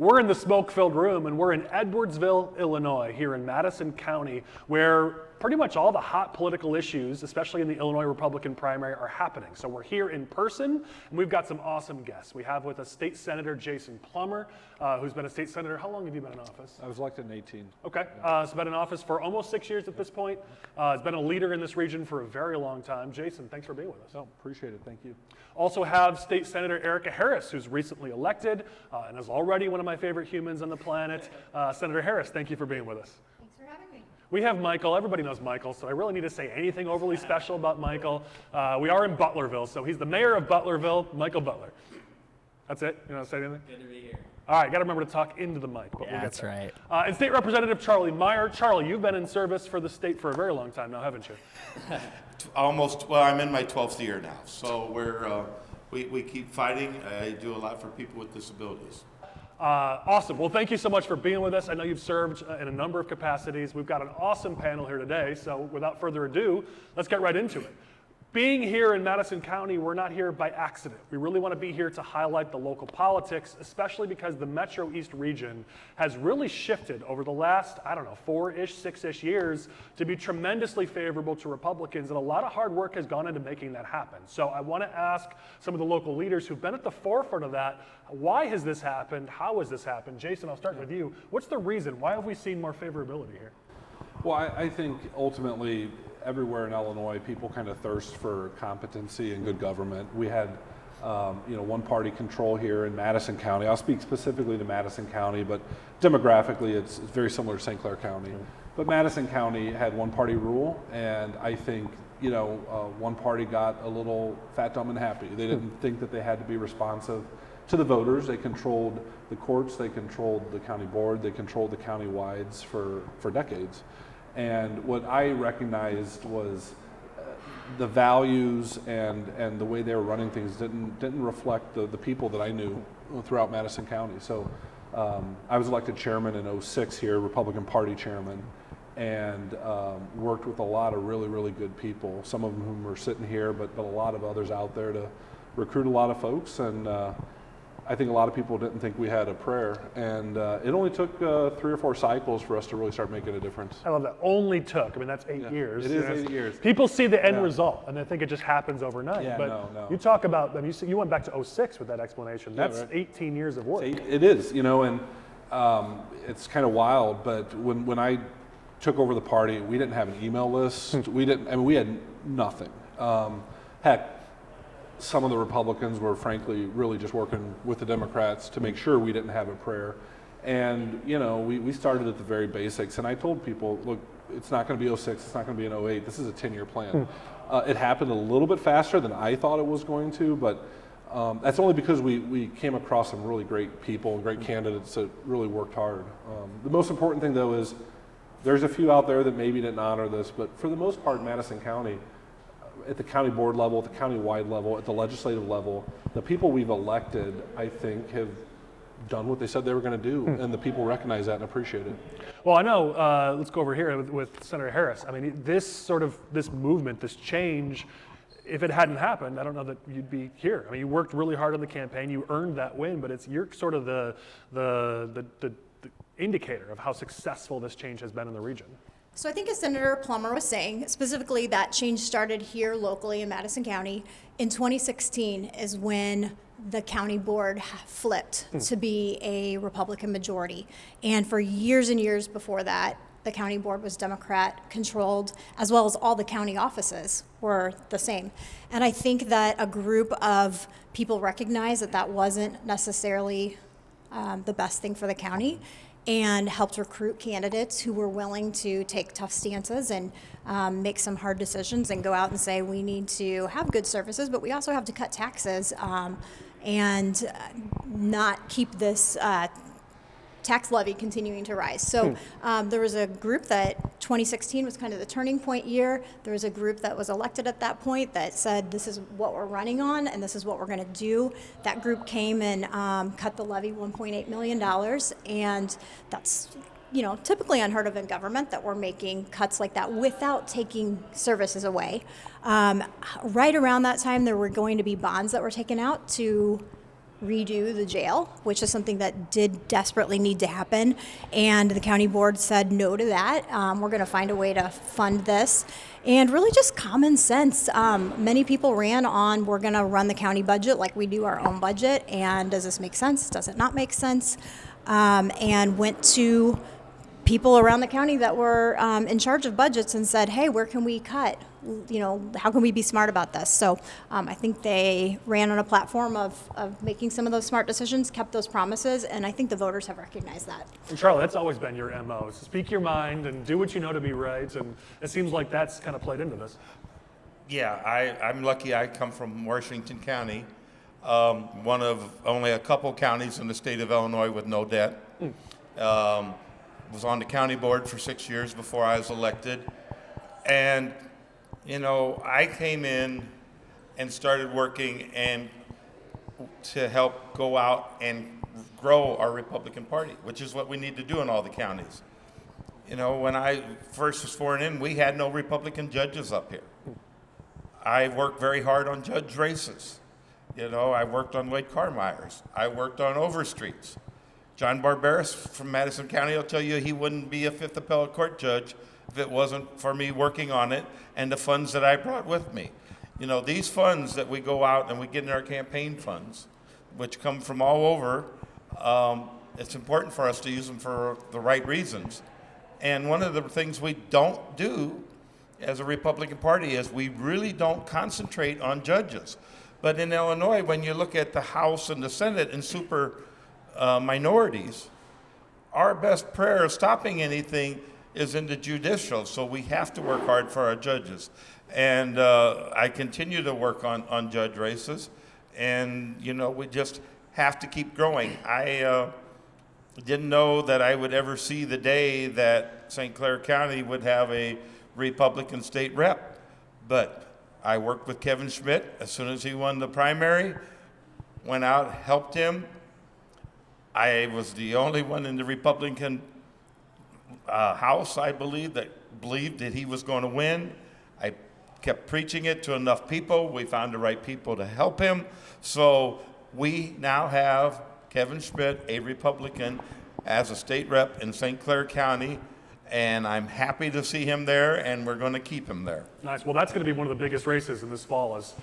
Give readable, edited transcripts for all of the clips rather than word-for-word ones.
We're in the smoke-filled room, and we're in Edwardsville, Illinois, here in Madison County, where pretty much all the hot political issues, especially in the Illinois Republican primary, are happening. So we're here in person, and we've got some awesome guests. We have with us State Senator Jason Plummer, who's been a state senator. How long have you been in office? I was elected in 18. Okay, so been in office for almost 6 years at this point. Has been a leader in this region for a very long time. Jason, thanks for being with us. Oh, appreciate it, thank you. Also have State Senator Erica Harris, who's recently elected and is already one of my favorite humans on the planet. Senator Harris, thank you for being with us. Thanks for having me. We have Michael. Everybody knows Michael, so I really need to say anything overly special about Michael. We are in Butlerville, so he's the mayor of Butlerville, Michael Butler. That's it? You want to say anything? Good to be here. All right, got to remember to talk into the mic. But Yeah, we'll that's right. And State Representative Charlie Meier. Charlie, you've been in service for the state for a very long time now, haven't you? Almost. Well, I'm in my 12th year now, so we keep fighting. I do a lot for people with disabilities. Awesome. Well, thank you so much for being with us. I know you've served in a number of capacities. We've got an awesome panel here today, so without further ado, let's get right into it. Being here in Madison County, we're not here by accident. We really want to be here to highlight the local politics, especially because the Metro East region has really shifted over the last, 4-ish, 6-ish years to be tremendously favorable to Republicans, and a lot of hard work has gone into making that happen. So I want to ask some of the local leaders who've been at the forefront of that, why has this happened? How has this happened? Jason, I'll start with you. What's the reason? Why have we seen more favorability here? Well, I think ultimately everywhere in Illinois, people kind of thirst for competency and good government. We had, one-party control here in Madison County. I'll speak specifically to Madison County, but demographically, it's very similar to St. Clair County. Mm-hmm. But Madison County had one-party rule, and I think, one party got a little fat, dumb, and happy. They didn't think that they had to be responsive to the voters. They controlled the courts, they controlled the county board, they controlled the county-wides for decades. And what I recognized was the values and the way they were running things didn't reflect the people that I knew throughout Madison County. So I was elected chairman in 2006 here, Republican Party chairman, and worked with a lot of really, really good people, some of whom are sitting here, but a lot of others out there to recruit a lot of folks. And I think a lot of people didn't think we had a prayer, and it only took 3 or 4 cycles for us to really start making a difference. I love that. Only took. I mean, that's 8 years. It is 8 years. People see the end result, and they think it just happens overnight. Yeah, but no. you talk about, you went back to 2006 with that explanation. That's right. 18 years of work. It is, and it's kind of wild, but when I took over the party, we didn't have an email list. We had nothing. Heck, some of the Republicans were frankly really just working with the Democrats to make sure we didn't have a prayer. And, we started at the very basics. And I told people, look, it's not going to be 2006, it's not going to be in 2008. This is a 10-year plan. It happened a little bit faster than I thought it was going to, but that's only because we came across some really great people, great candidates that really worked hard. The most important thing, though, is there's a few out there that maybe didn't honor this, but for the most part, Madison County, at the county board level, at the county-wide level, at the legislative level, the people we've elected, I think, have done what they said they were going to do, and the people recognize that and appreciate it. Well, I know, let's go over here with Senator Harris. I mean, this movement, this change, if it hadn't happened, I don't know that you'd be here. I mean, you worked really hard on the campaign, you earned that win, but you're sort of the indicator of how successful this change has been in the region. So I think as Senator Plummer was saying, specifically that change started here locally in Madison County. In 2016 is when the county board flipped to be a Republican majority. And for years and years before that, the county board was Democrat controlled, as well as all the county offices were the same. And I think that a group of people recognized that wasn't necessarily the best thing for the county, and helped recruit candidates who were willing to take tough stances and make some hard decisions and go out and say we need to have good services, but we also have to cut taxes and not keep this tax levy continuing to rise. So there was a group that 2016 was kind of the turning point year. There was a group that was elected at that point that said this is what we're running on and this is what we're going to do. That group came and cut the levy $1.8 million, and that's typically unheard of in government that we're making cuts like that without taking services away. Right around that time, there were going to be bonds that were taken out to redo the jail, which is something that did desperately need to happen. And the county board said no to that. We're going to find a way to fund this. And really just common sense. Many people ran on, we're going to run the county budget like we do our own budget. And does this make sense? Does it not make sense? And went to people around the county that were in charge of budgets and said, hey, where can we cut? How can we be smart about this? So I think they ran on a platform of making some of those smart decisions, kept those promises, and I think the voters have recognized that. And Charlie, that's always been your MO, is to speak your mind and do what you know to be right, and it seems like that's kind of played into this. Yeah, I'm lucky I come from Washington County, one of only a couple counties in the state of Illinois with no debt. Was on the county board for 6 years before I was elected. And, I came in and started working to help go out and grow our Republican Party, which is what we need to do in all the counties. When I first was sworn in, we had no Republican judges up here. I worked very hard on judge races. I worked on Wade Carmeyer's. I worked on Overstreet's. John Barberis from Madison County will tell you he wouldn't be a Fifth Appellate Court judge if it wasn't for me working on it and the funds that I brought with me. These funds that we go out and we get in our campaign funds, which come from all over, it's important for us to use them for the right reasons. And one of the things we don't do as a Republican Party is we really don't concentrate on judges. But in Illinois, when you look at the House and the Senate and super minorities, our best prayer of stopping anything is in the judicial, so we have to work hard for our judges. And I continue to work on judge races, and we just have to keep growing. I didn't know that I would ever see the day that St. Clair County would have a Republican state rep, but I worked with Kevin Schmidt as soon as he won the primary, went out, helped him. I was the only one in the Republican House, I believe, that believed that he was going to win. I kept preaching it to enough people. We found the right people to help him. So we now have Kevin Schmidt, a Republican, as a state rep in St. Clair County, and I'm happy to see him there, and we're going to keep him there. Nice. Well, that's going to be one of the biggest races in this fall is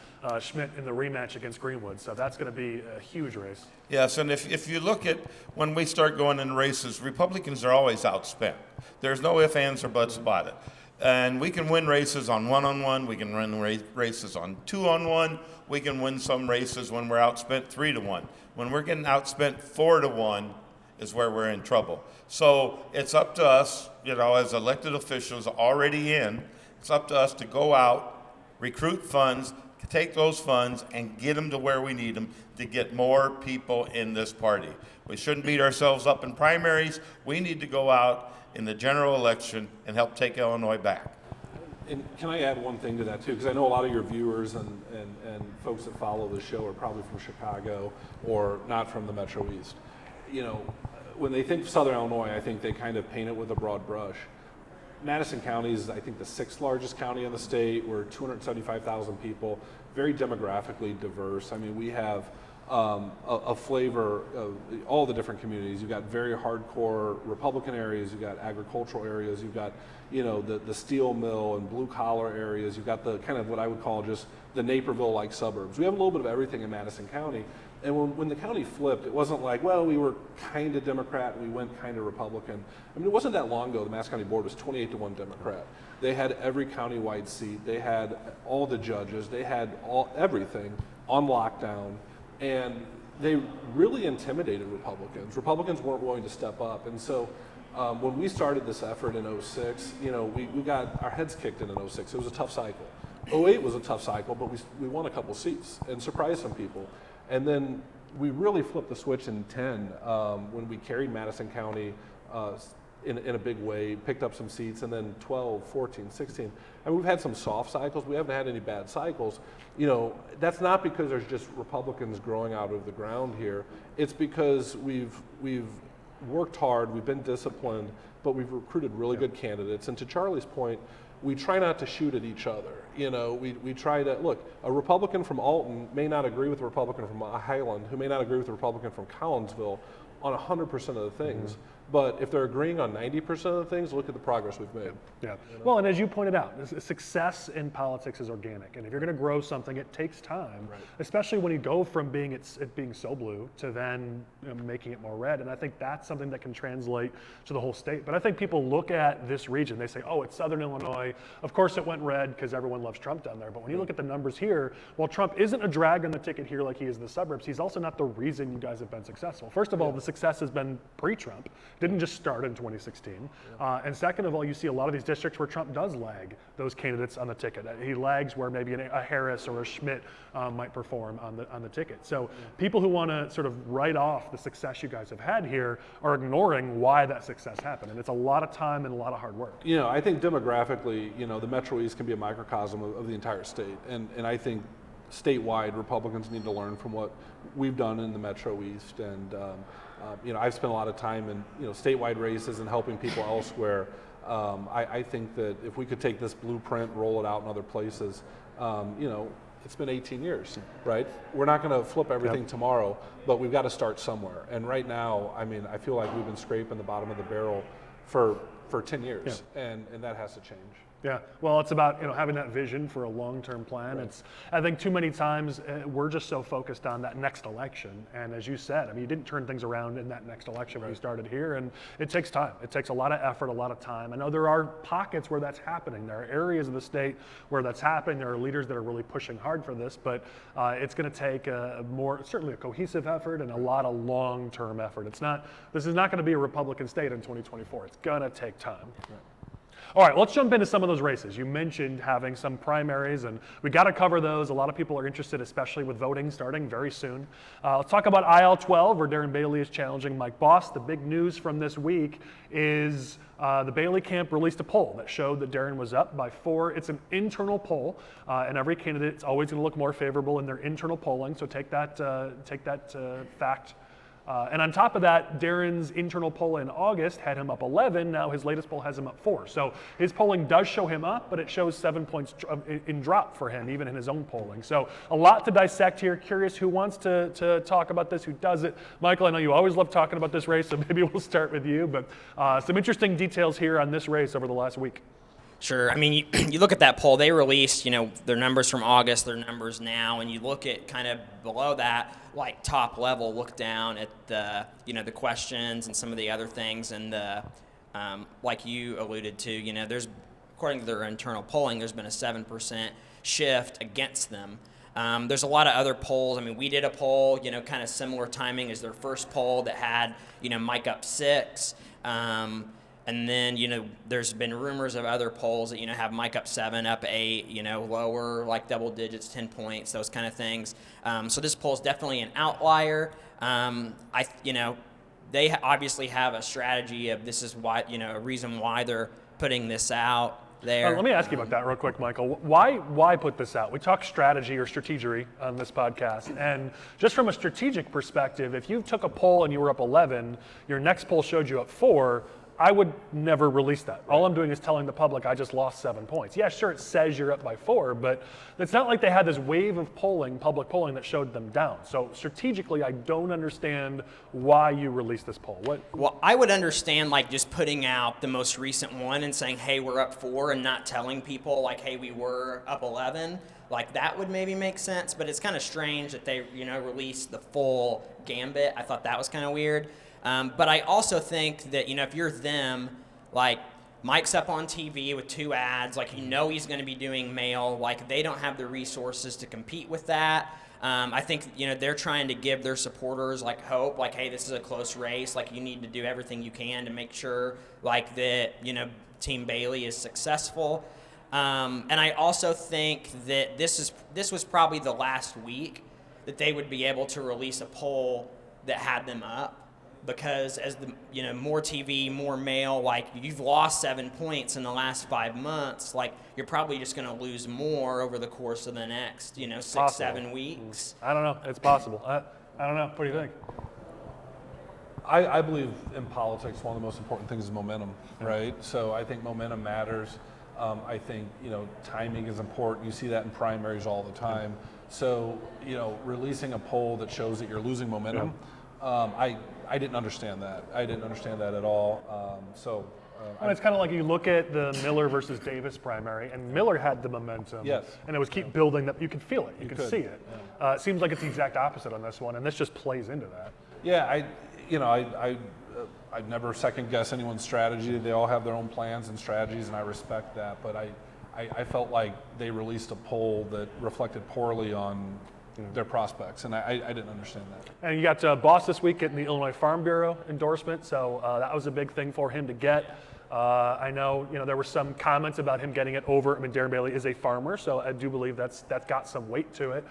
Schmidt in the rematch against Greenwood. So that's going to be a huge race. Yes, and if you look at when we start going in races, Republicans are always outspent. There's no ifs, ands, or buts about it. And we can win races on one-on-one. We can win races on two-on-one. We can win some races when we're outspent 3-1. When we're getting outspent 4-1 is where we're in trouble. So it's up to us, as elected officials already in, it's up to us to go out, recruit funds, take those funds and get them to where we need them to get more people in this party. We shouldn't beat ourselves up in primaries. We need to go out in the general election and help take Illinois back. And can I add one thing to that too? Because I know a lot of your viewers and folks that follow the show are probably from Chicago or not from the Metro East. When they think Southern Illinois, I think they kind of paint it with a broad brush. Madison County is, I think, the 6th largest county in the state. We're 275,000 people, very demographically diverse. I mean, we have a flavor of all the different communities. You've got very hardcore Republican areas, you've got agricultural areas, you've got the steel mill and blue collar areas, you've got the kind of what I would call just the Naperville-like suburbs. We have a little bit of everything in Madison County. And when the county flipped, it wasn't like, well, we were kind of Democrat and we went kind of Republican. I mean, it wasn't that long ago the Madison County Board was 28-1 Democrat. They had every county-wide seat. They had all the judges. They had everything on lockdown. And they really intimidated Republicans. Republicans weren't willing to step up. And so when we started this effort in 06, we got our heads kicked in 06. It was a tough cycle. 08 was a tough cycle, but we won a couple seats and surprised some people. And then we really flipped the switch in 10 when we carried Madison County in a big way, picked up some seats, and then 12, 14, 16. And we've had some soft cycles. We haven't had any bad cycles. That's not because there's just Republicans growing out of the ground here. It's because we've worked hard, we've been disciplined, but we've recruited really good candidates. And to Charlie's point, we try not to shoot at each other. You know, we try to, look, a Republican from Alton may not agree with a Republican from Highland, who may not agree with a Republican from Collinsville on 100% of the things. But if they're agreeing on 90% of the things, look at the progress we've made. Yeah. Well, and as you pointed out, success in politics is organic, and if you're going to grow something, it takes time, especially when you go from it being so blue to then making it more red. And I think that's something that can translate to the whole state. But I think people look at this region, they say, "Oh, it's Southern Illinois. Of course, it went red because everyone loves Trump down there." But when you look at the numbers here, while Trump isn't a drag on the ticket here like he is in the suburbs, he's also not the reason you guys have been successful. First of all, the success has been pre-Trump. Didn't just start in 2016. And second of all, you see a lot of these districts where Trump does lag those candidates on the ticket. He lags where maybe a Harris or a Schmidt might perform on the ticket. So people who want to sort of write off the success you guys have had here are ignoring why that success happened. And it's a lot of time and a lot of hard work. You know, I think demographically, you know, the Metro East can be a microcosm of the entire state. And I think statewide, Republicans need to learn from what we've done in the Metro East. And, you know, I've spent a lot of time in, you know, statewide races and helping people elsewhere. I think that if we could take this blueprint, roll it out in other places, you know, it's been 18 years, right? We're not going to flip everything tomorrow, but we've got to start somewhere. And right now, I mean, I feel like we've been scraping the bottom of the barrel for 10 years, and that has to change. Yeah, well, it's about, you know, having that vision for a long-term plan. It's, I think too many times we're just so focused on that next election. And as you said, I mean, you didn't turn things around in that next election when you started here, and it takes time. It takes a lot of effort, a lot of time. I know there are pockets where that's happening. There are areas of the state where that's happening. There are leaders that are really pushing hard for this, but it's going to take certainly a cohesive effort and a lot of long-term effort. This is not going to be a Republican state in 2024. It's going to take time. All right, let's jump into some of those races. You mentioned having some primaries, and we got to cover those. A lot of people are interested, especially with voting starting very soon. Let's talk about IL-12, where Darren Bailey is challenging Mike Boss. The big news from this week is the Bailey camp released a poll that showed that Darren was up by 4. It's an internal poll, and every candidate is always going to look more favorable in their internal polling, so take that fact. And on top of that, Darren's internal poll in August had him up 11. Now his latest poll has him up 4. So his polling does show him up, but it shows 7 points in drop for him, even in his own polling. So a lot to dissect here. Curious who wants to talk about this, who does it. Michael, I know you always love talking about this race, so maybe we'll start with you. But some interesting details here on this race over the last week. Sure. I mean, you look at that poll, they released, you know, their numbers from August, their numbers now, and you look at kind of below that, like top level, look down at the, you know, the questions and some of the other things, and the, like you alluded to, you know, according to their internal polling, there's been a 7% shift against them. There's a lot of other polls. I mean, we did a poll, you know, kind of similar timing as their first poll that had, you know, Mike up 6. And then, you know, there's been rumors of other polls that, you know, have Mike up 7, up 8, you know, lower, like double digits, 10 points, those kind of things. So this poll is definitely an outlier. You know, they obviously have a strategy of this is why, you know, a reason why they're putting this out there. Let me ask you about that real quick, Michael. Why put this out? We talk strategy or strategery on this podcast, and just from a strategic perspective, if you took a poll and you were up 11, your next poll showed you up 4, I would never release that. All I'm doing is telling the public I just lost 7 points. Yeah, sure, it says you're up by 4, but it's not like they had this wave of polling, public polling, that showed them down. So strategically, I don't understand why you released this poll. Well, I would understand like just putting out the most recent one and saying, hey, we're up 4, and not telling people like, hey, we were up 11. Like that would maybe make sense, but it's kind of strange that they, you know, released the full gambit. I thought that was kind of weird. But I also think that, you know, if you're them, like Mike's up on TV with 2 ads, like you know he's going to be doing mail, like they don't have the resources to compete with that. I think, you know, they're trying to give their supporters like hope, like, hey, this is a close race, like you need to do everything you can to make sure like that, you know, Team Bailey is successful. And I also think that this was probably the last week that they would be able to release a poll that had them up. Because as the, you know, more TV, more mail, like you've lost 7 points in the last 5 months, like you're probably just going to lose more over the course of the next, you know, 6-7 weeks. I don't know. It's possible. I don't know. What do you think? I believe in politics, one of the most important things is momentum, right? So I think momentum matters. I think, timing is important. You see that in primaries all the time. So, releasing a poll that shows that you're losing momentum, I didn't understand that. I didn't understand that at all. And it's kind of like you look at the Miller versus Davis primary, and Miller had the momentum. Yes. And it was keep building that. You could feel it. You could see it. Yeah. It seems like it's the exact opposite on this one, and this just plays into that. Yeah, I've never second guessed anyone's strategy. They all have their own plans and strategies, and I respect that. But I felt like they released a poll that reflected poorly on their prospects, and I didn't understand that. And you got Boss this week getting the Illinois Farm Bureau endorsement, so that was a big thing for him to get. I know, there were some comments about him getting it over. I mean, Darren Bailey is a farmer, so I do believe that's got some weight to it.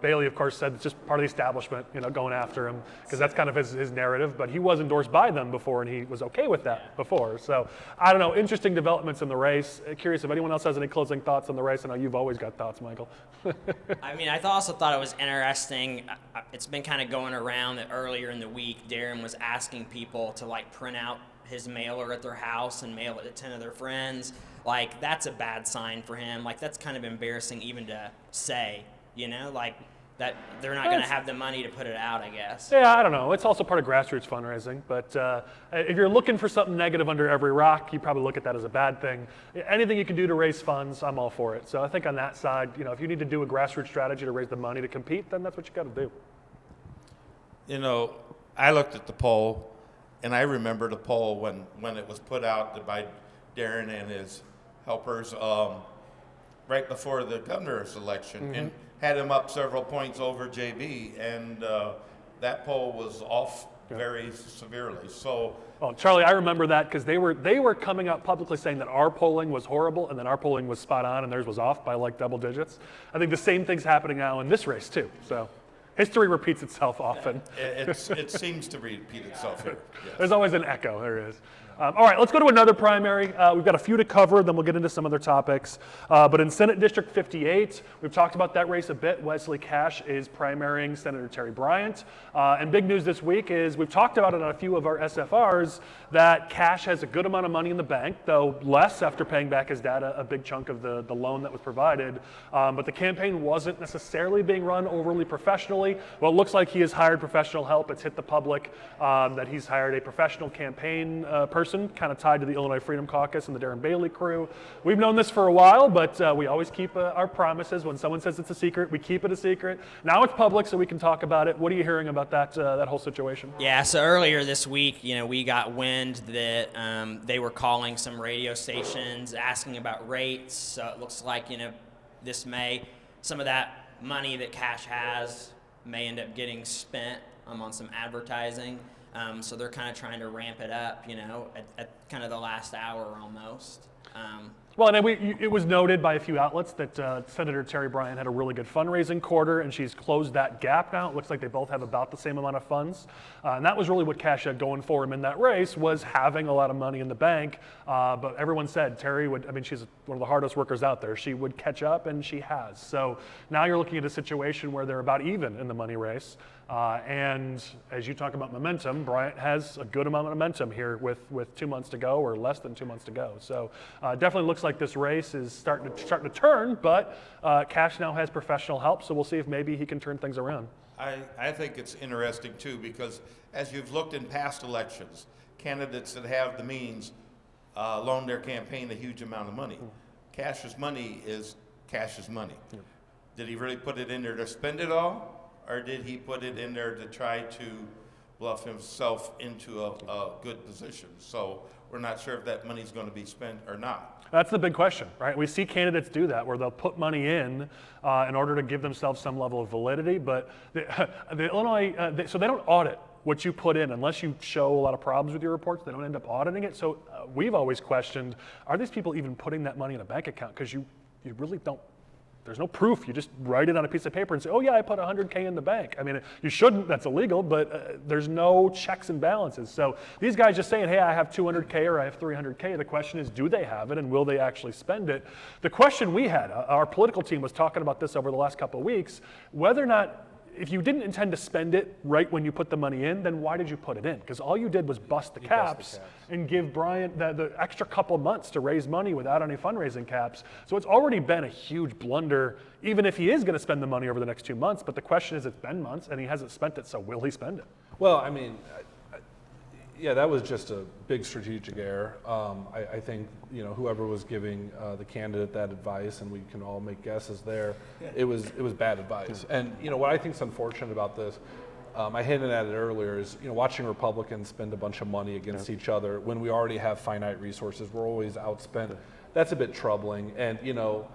Bailey, of course, said it's just part of the establishment, going after him, because that's kind of his narrative. But he was endorsed by them before, and he was okay with that before. So I don't know. Interesting developments in the race. Curious if anyone else has any closing thoughts on the race. I know you've always got thoughts, Michael. I mean, I also thought it was interesting. It's been kind of going around that earlier in the week, Darren was asking people to print out his mailer at their house and mail it to 10 of their friends. That's a bad sign for him. That's kind of embarrassing even to say, that they're not going to have the money to put it out, I guess. Yeah, I don't know. It's also part of grassroots fundraising. But if you're looking for something negative under every rock, you probably look at that as a bad thing. Anything you can do to raise funds, I'm all for it. So I think on that side, if you need to do a grassroots strategy to raise the money to compete, then that's what you got to do. I looked at the poll, and I remember the poll when it was put out by Darren and his helpers right before the governor's election, and had him up several points over JB, and that poll was off very severely. So, Charlie, I remember that because they were coming out publicly saying that our polling was horrible, and then our polling was spot on, and theirs was off by double digits. I think the same thing's happening now in this race too. So. History repeats itself often. It seems to repeat itself here. Yes. There's always an echo. There is. All right, let's go to another primary. We've got a few to cover, then we'll get into some other topics. But in Senate District 58, we've talked about that race a bit. Wesley Kash is primarying Senator Terri Bryant. And big news this week is we've talked about it on a few of our SFRs that Kash has a good amount of money in the bank, though less after paying back his dad a big chunk of the loan that was provided. But the campaign wasn't necessarily being run overly professionally. Well, it looks like he has hired professional help. It's hit the public that he's hired a professional campaign person kind of tied to the Illinois Freedom Caucus and the Darren Bailey crew. We've known this for a while, but we always keep our promises. When someone says it's a secret, we keep it a secret. Now it's public, so we can talk about it. What are you hearing about that whole situation? Yeah, so earlier this week, we got wind that they were calling some radio stations asking about rates. So it looks like, some of that money that Kash has may end up getting spent on some advertising. So they're kind of trying to ramp it up, at kind of the last hour almost. Well, and it was noted by a few outlets that Senator Terri Bryant had a really good fundraising quarter, and she's closed that gap now. It looks like they both have about the same amount of funds. And that was really what Kash had going for him in that race, was having a lot of money in the bank. But everyone said Terri she's one of the hardest workers out there. She would catch up, and she has. So now you're looking at a situation where they're about even in the money race. And as you talk about momentum, Bryant has a good amount of momentum here with 2 months to go, or less than 2 months to go. So definitely looks like this race is starting to turn, but Kash now has professional help, so we'll see if maybe he can turn things around. I think it's interesting too, because as you've looked in past elections, candidates that have the means loan their campaign a huge amount of money. Kash's money is Kash's money. Did he really put it in there to spend it all? Or did he put it in there to try to bluff himself into a good position? So we're not sure if that money's going to be spent or not. That's the big question, right? We see candidates do that, where they'll put money in order to give themselves some level of validity. But the Illinois, so they don't audit what you put in unless you show a lot of problems with your reports. They don't end up auditing it. So we've always questioned, are these people even putting that money in a bank account? Because you really don't. There's no proof. You just write it on a piece of paper and say, oh yeah, I put $100K in the bank. I mean, you shouldn't, that's illegal, but there's no checks and balances. So these guys just saying, hey, I have $200K or I have $300K. The question is, do they have it and will they actually spend it? The question we had, our political team was talking about this over the last couple of weeks, whether or not if you didn't intend to spend it right when you put the money in, then why did you put it in? Because all you did was bust the caps and give Bryant the extra couple months to raise money without any fundraising caps. So it's already been a huge blunder, even if he is going to spend the money over the next 2 months. But the question is, it's been months and he hasn't spent it, so will he spend it? Well, I mean, yeah, that was just a big strategic error. I think, you know, whoever was giving the candidate that advice, and we can all make guesses there, it was bad advice. And, you know, what I think is unfortunate about this, I hinted at it earlier, is, you know, watching Republicans spend a bunch of money against each other when we already have finite resources, we're always outspent. That's a bit troubling. And, you know,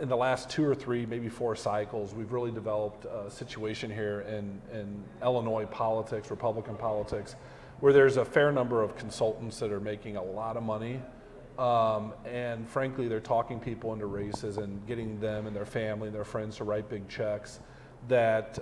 in the last 2 or 3, maybe 4 cycles, we've really developed a situation here in Illinois politics, Republican politics, where there's a fair number of consultants that are making a lot of money. And frankly, they're talking people into races and getting them and their family and their friends to write big checks that,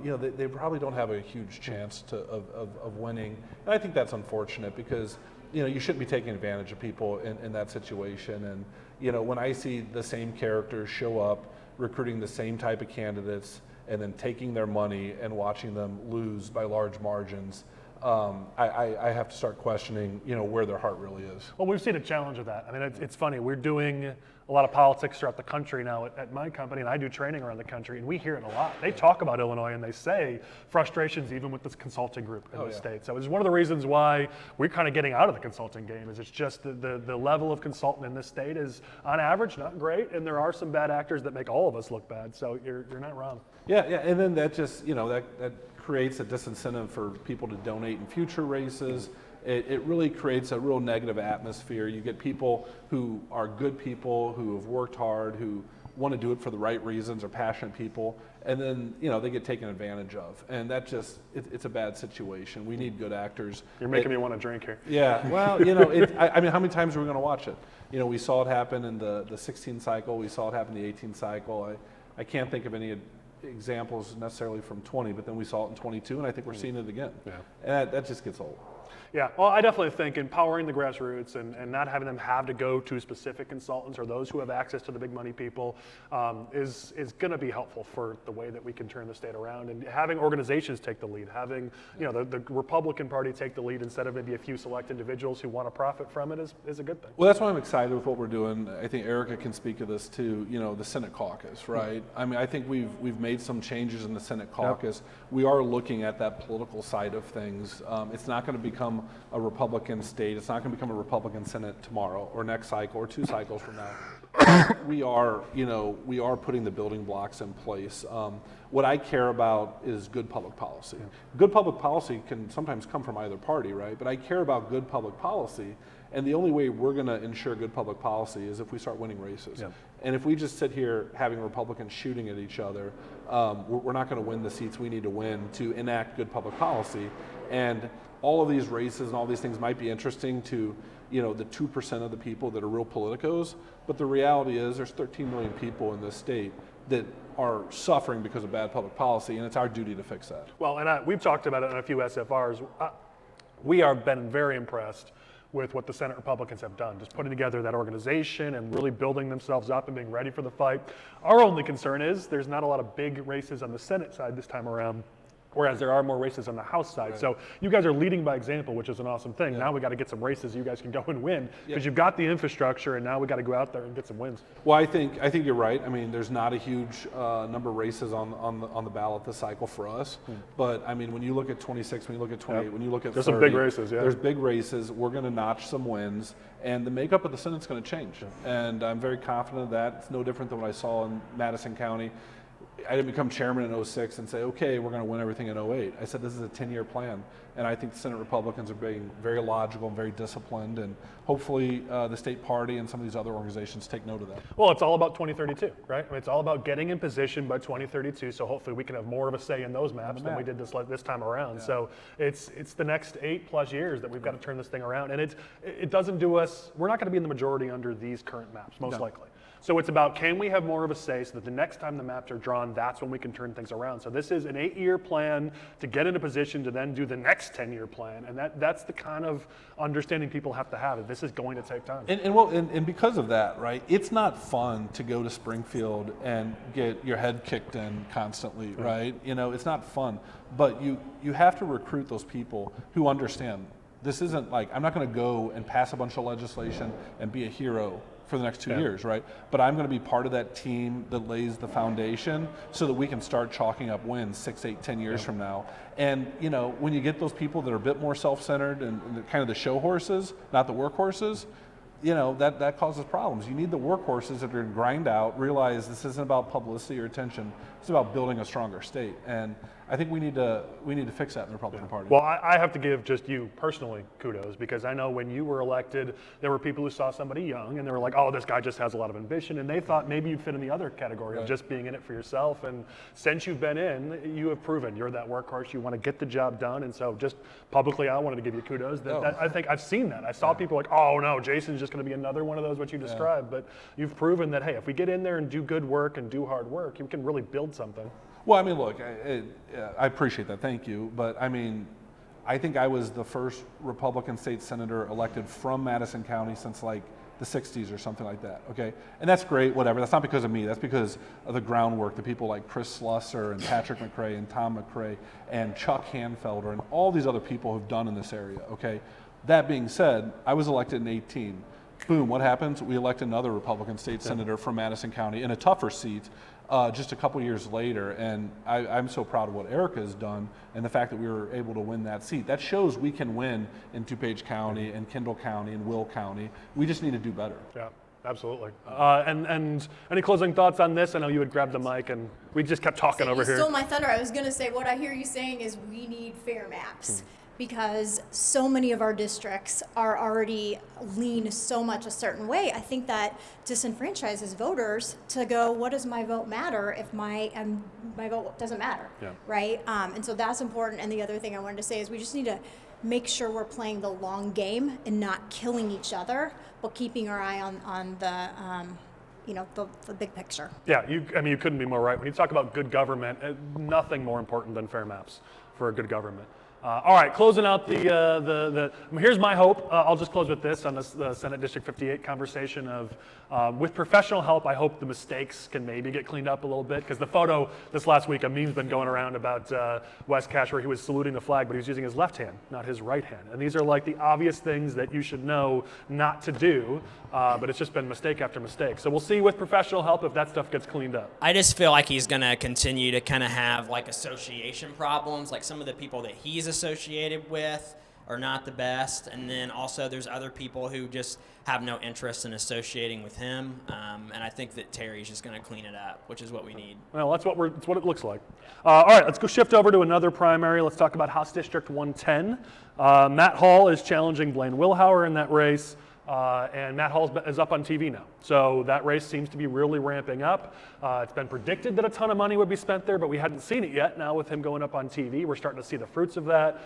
you know, they probably don't have a huge chance of winning. And I think that's unfortunate because, you know, you shouldn't be taking advantage of people in that situation. And, you know, when I see the same characters show up, recruiting the same type of candidates, and then taking their money and watching them lose by large margins, I have to start questioning, you know, where their heart really is. Well, we've seen a challenge of that. I mean, it's funny. We're doing a lot of politics throughout the country now at my company, and I do training around the country, and we hear it a lot. They talk about Illinois, and they say frustrations even with this consulting group in the state. So it's one of the reasons why we're kind of getting out of the consulting game. Is it's just the level of consultant in this state is, on average, not great, and there are some bad actors that make all of us look bad. So you're not wrong. Yeah, and then that just, you know, that creates a disincentive for people to donate in future races. It really creates a real negative atmosphere. You get people who are good people, who have worked hard, who want to do it for the right reasons, are passionate people, and then, you know, they get taken advantage of. And that just, it's a bad situation. We need good actors. You're making me want to drink here. Yeah, well, you know, I mean, how many times are we going to watch it? You know, we saw it happen in the 16 cycle. We saw it happen in the 18 cycle. I can't think of any examples necessarily from 20, but then we saw it in 22, and I think we're seeing it again. Yeah. And that just gets old. Yeah, well, I definitely think empowering the grassroots and not having them have to go to specific consultants or those who have access to the big money people is going to be helpful for the way that we can turn the state around. And having organizations take the lead, having, you know, the Republican Party take the lead instead of maybe a few select individuals who want to profit from it is a good thing. Well, that's why I'm excited with what we're doing. I think Erica can speak to this too. You know, the Senate caucus, right? I mean, I think we've made some changes in the Senate caucus. Yep. We are looking at that political side of things. It's not going to become a Republican state. It's not going to become a Republican Senate tomorrow or next cycle or 2 cycles from now. We are putting the building blocks in place. What I care about is good public policy. Yeah. Good public policy can sometimes come from either party, right? But I care about good public policy, and the only way we're going to ensure good public policy is if we start winning races. Yeah. And if we just sit here having Republicans shooting at each other, we're not going to win the seats we need to win to enact good public policy. And all of these races and all these things might be interesting to, you know, the 2% of the people that are real politicos, but the reality is there's 13 million people in this state that are suffering because of bad public policy, and it's our duty to fix that. Well, and we've talked about it in a few SFRs. We have been very impressed with what the Senate Republicans have done, just putting together that organization and really building themselves up and being ready for the fight. Our only concern is there's not a lot of big races on the Senate side this time around, whereas there are more races on the House side. Right. So you guys are leading by example, which is an awesome thing. Yeah. Now we got to get some races you guys can go and win, because you've got the infrastructure, and now we got to go out there and get some wins. Well, I think you're right. I mean, there's not a huge number of races on the ballot this cycle for us. But I mean, when you look at 26, when you look at 28, when you look at there's 30, some big races. Yeah, there's big races. We're going to notch some wins, and the makeup of the Senate's going to change. Yeah. And I'm very confident of that. It's no different than what I saw in Madison County. I didn't become chairman in 06 and say, okay, we're going to win everything in 08. I said, this is a 10-year plan. And I think the Senate Republicans are being very logical and very disciplined. And hopefully the state party and some of these other organizations take note of that. Well, it's all about 2032, right? I mean, it's all about getting in position by 2032. So hopefully we can have more of a say in those maps than we did this time around. Yeah. So it's the next 8+ years that we've got to turn this thing around. And it doesn't do us, we're not going to be in the majority under these current maps, most likely. So it's about, can we have more of a say so that the next time the maps are drawn, that's when we can turn things around. So this is an 8-year plan to get in a position to then do the next X 10-year plan. And that's the kind of understanding people have to have, that this is going to take time. And because of that, right, it's not fun to go to Springfield and get your head kicked in constantly, right? You know, it's not fun, but you have to recruit those people who understand. This isn't like, I'm not going to go and pass a bunch of legislation and be a hero for the next 2 years, right? But I'm going to be part of that team that lays the foundation so that we can start chalking up wins 6, 8, 10 years from now. And, you know, when you get those people that are a bit more self-centered and kind of the show horses, not the workhorses, you know, that causes problems. You need the workhorses that are going to grind out, realize this isn't about publicity or attention, it's about building a stronger state. And I think we need to fix that in the Republican Party. Well, I have to give just you personally kudos, because I know when you were elected, there were people who saw somebody young and they were like, oh, this guy just has a lot of ambition. And they thought maybe you'd fit in the other category of just being in it for yourself. And since you've been in, you have proven you're that workhorse. You want to get the job done. And so just publicly, I wanted to give you kudos. I think I've seen that. I saw people like, oh, no, Jason's just going to be another one of those, what you described. But you've proven that, hey, if we get in there and do good work and do hard work, you can really build something. Well, I mean, look, I appreciate that. Thank you. But I mean, I think I was the first Republican state senator elected from Madison County since like the 60s or something like that. Okay. And that's great, whatever. That's not because of me. That's because of the groundwork, the people like Chris Slusser and Patrick McRae and Tom McRae and Chuck Hanfelder and all these other people who've done in this area. Okay. That being said, I was elected in 18. Boom, what happens? We elect another Republican state senator from Madison County in a tougher seat just a couple years later. And I'm so proud of what Erica has done and the fact that we were able to win that seat. That shows we can win in DuPage County and Kendall County and Will County. We just need to do better. Yeah, absolutely. And any closing thoughts on this? I know you had grabbed the mic and we just kept talking over here. You stole my thunder. I was going to say, what I hear you saying is we need fair maps. Because so many of our districts are already lean so much a certain way. I think that disenfranchises voters to go, what does my vote matter if my vote doesn't matter, right? And so that's important. And the other thing I wanted to say is we just need to make sure we're playing the long game and not killing each other, but keeping our eye on the big picture. Yeah, you couldn't be more right. When you talk about good government, nothing more important than fair maps for a good government. All right, closing out here's my hope. I'll just close with this on the Senate District 58 conversation of, with professional help, I hope the mistakes can maybe get cleaned up a little bit, because the photo this last week, a meme's been going around about Wes Kash where he was saluting the flag, but he was using his left hand, not his right hand. And these are like the obvious things that you should know not to do, but it's just been mistake after mistake. So we'll see with professional help if that stuff gets cleaned up. I just feel like he's going to continue to kind of have like association problems, like some of the people that he's associated with are not the best, and then also there's other people who just have no interest in associating with him, and I think that Terry's just going to clean it up, which is what we need. Well, that's what it looks like. All right, let's go shift over to another primary. Let's talk about House District 110. Matt Hall is challenging Blaine Wilhour in that race. And Matt Hall is up on TV now. So that race seems to be really ramping up. It's been predicted that a ton of money would be spent there, but we hadn't seen it yet. Now with him going up on TV, we're starting to see the fruits of that.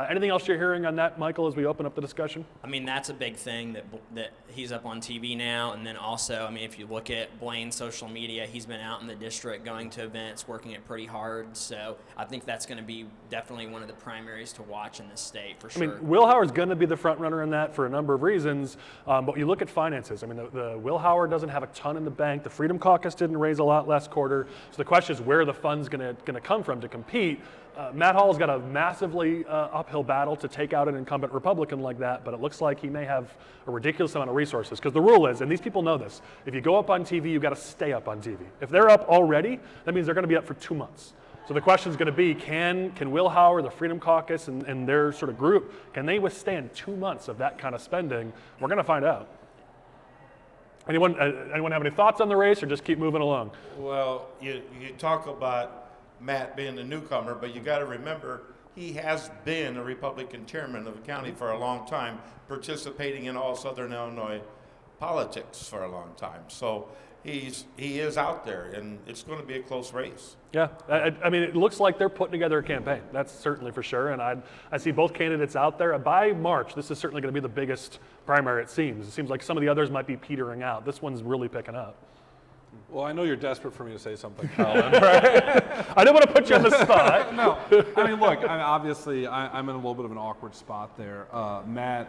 Anything else you're hearing on that, Michael, as we open up the discussion? I mean, that's a big thing that he's up on TV now. And then also, I mean, if you look at Blaine's social media, he's been out in the district, going to events, working it pretty hard. So I think that's going to be definitely one of the primaries to watch in this state for sure. I mean, Wilhour's going to be the front runner in that for a number of reasons. But you look at finances. I mean, the Wilhour doesn't have a ton in the bank. The Freedom Caucus didn't raise a lot last quarter. So the question is, where are the funds going to come from to compete? Matt Hall's got a massively uphill battle to take out an incumbent Republican like that, but it looks like he may have a ridiculous amount of resources. Because the rule is, and these people know this, if you go up on TV, you've got to stay up on TV. If they're up already, that means they're going to be up for 2 months. So the question is going to be, can Wilhour, the Freedom Caucus, and their sort of group, can they withstand 2 months of that kind of spending? We're going to find out. Anyone have any thoughts on the race, or just keep moving along? Well, you talk about Matt being the newcomer, but you got to remember he has been a Republican chairman of the county for a long time, participating in all Southern Illinois politics for a long time. So he is out there, and it's going to be a close race. Yeah, I mean, it looks like they're putting together a campaign. That's certainly for sure, and I see both candidates out there. By March, this is certainly going to be the biggest primary, it seems. It seems like some of the others might be petering out. This one's really picking up. Well, I know you're desperate for me to say something, Collin. I don't want to put you on the spot. No, I mean, look, obviously, I'm in a little bit of an awkward spot there. Matt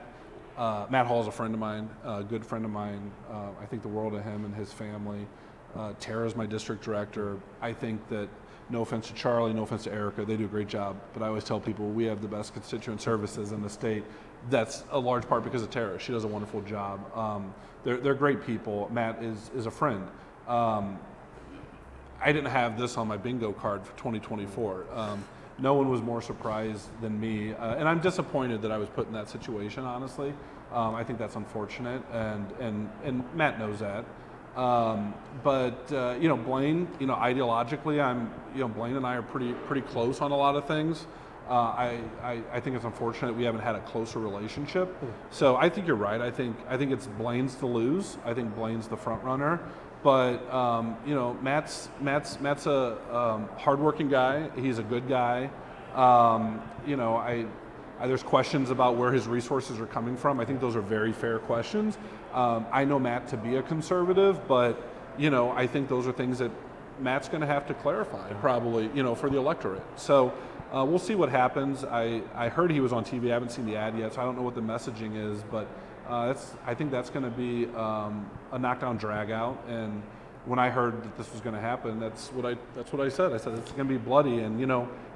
Hall is a friend of mine, a good friend of mine. I think the world of him and his family. Tara's my district director. I think that, no offense to Charlie, no offense to Erica, they do a great job. But I always tell people we have the best constituent services in the state. That's a large part because of Tara. She does a wonderful job. They're great people. Matt is a friend. I didn't have this on my bingo card for 2024. No one was more surprised than me, and I'm disappointed that I was put in that situation, honestly. I think that's unfortunate, and Matt knows that. But Blaine, ideologically, Blaine and I are pretty close on a lot of things. I think it's unfortunate we haven't had a closer relationship. So I think you're right. I think it's Blaine's to lose. I think Blaine's the front runner. But Matt's a hardworking guy. He's a good guy. There's questions about where his resources are coming from. I think those are very fair questions. I know Matt to be a conservative, but I think those are things that Matt's going to have to clarify, probably, for the electorate. So we'll see what happens. I heard he was on TV. I haven't seen the ad yet, so I don't know what the messaging is, but I think that's going to be a knockdown drag out. And when I heard that this was going to happen, that's what I said. I said it's going to be bloody, and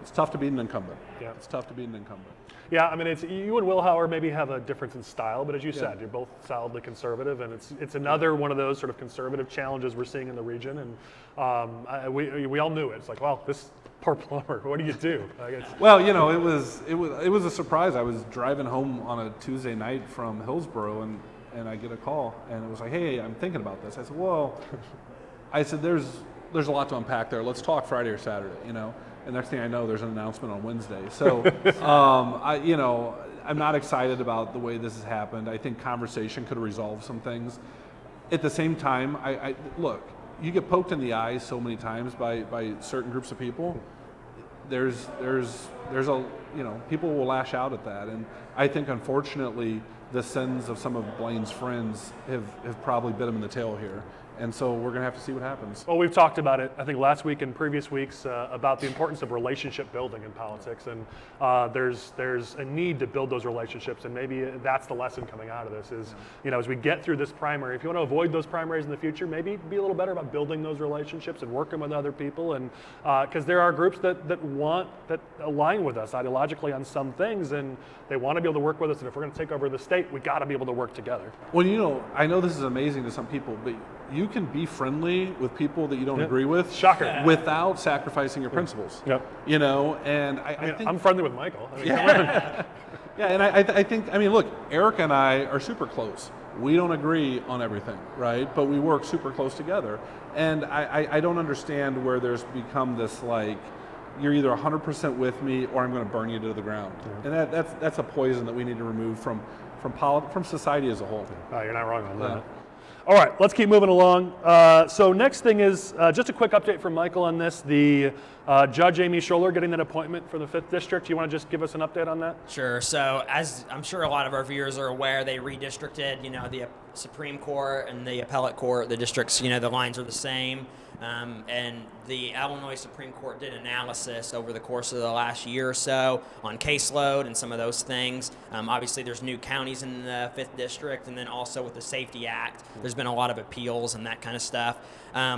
it's tough to beat an incumbent. Yeah. It's tough to beat an incumbent. Yeah, I mean, it's you and Wilhour maybe have a difference in style, but as you said, you're both solidly conservative, and it's another one of those sort of conservative challenges we're seeing in the region, and we all knew it. It's like, well, this poor Plummer, what do you do? Well, it was a surprise. I was driving home on a Tuesday night from Hillsborough, and I get a call, and it was like, hey, I'm thinking about this. I said, well, there's a lot to unpack there. Let's talk Friday or Saturday, And next thing I know, there's an announcement on Wednesday. So, I'm not excited about the way this has happened. I think conversation could have resolved some things. At the same time, I look, you get poked in the eye so many times by certain groups of people. There's people will lash out at that, and I think unfortunately the sins of some of Blaine's friends have probably bit him in the tail here. And so we're going to have to see what happens. Well, we've talked about it, I think, last week and previous weeks about the importance of relationship building in politics. And there's a need to build those relationships. And maybe that's the lesson coming out of this is, as we get through this primary, if you want to avoid those primaries in the future, maybe be a little better about building those relationships and working with other people. And because there are groups that align with us ideologically on some things, and they want to be able to work with us. And if we're going to take over the state, we got to be able to work together. Well, I know this is amazing to some people, but you can be friendly with people that you don't agree with. Shocker. Without sacrificing your principles. Yep. And I think I'm friendly with Michael. Yeah, and I think, look, Erica and I are super close. We don't agree on everything, right? But we work super close together. And I don't understand where there's become this, like, you're either 100% with me or I'm going to burn you to the ground. And that's a poison that we need to remove from society as a whole. You're not wrong on that. All right, let's keep moving along. So next thing is just a quick update from Michael on this. The Judge Amy Sholar getting that appointment for the 5th District. You want to just give us an update on that? Sure. So as I'm sure a lot of our viewers are aware, they redistricted, the Supreme Court and the Appellate Court, the districts, the lines are the same. And the Illinois Supreme Court did analysis over the course of the last year or so on caseload and some of those things. Obviously, there's new counties in the 5th District, and then also with the Safety Act, there's been a lot of appeals and that kind of stuff.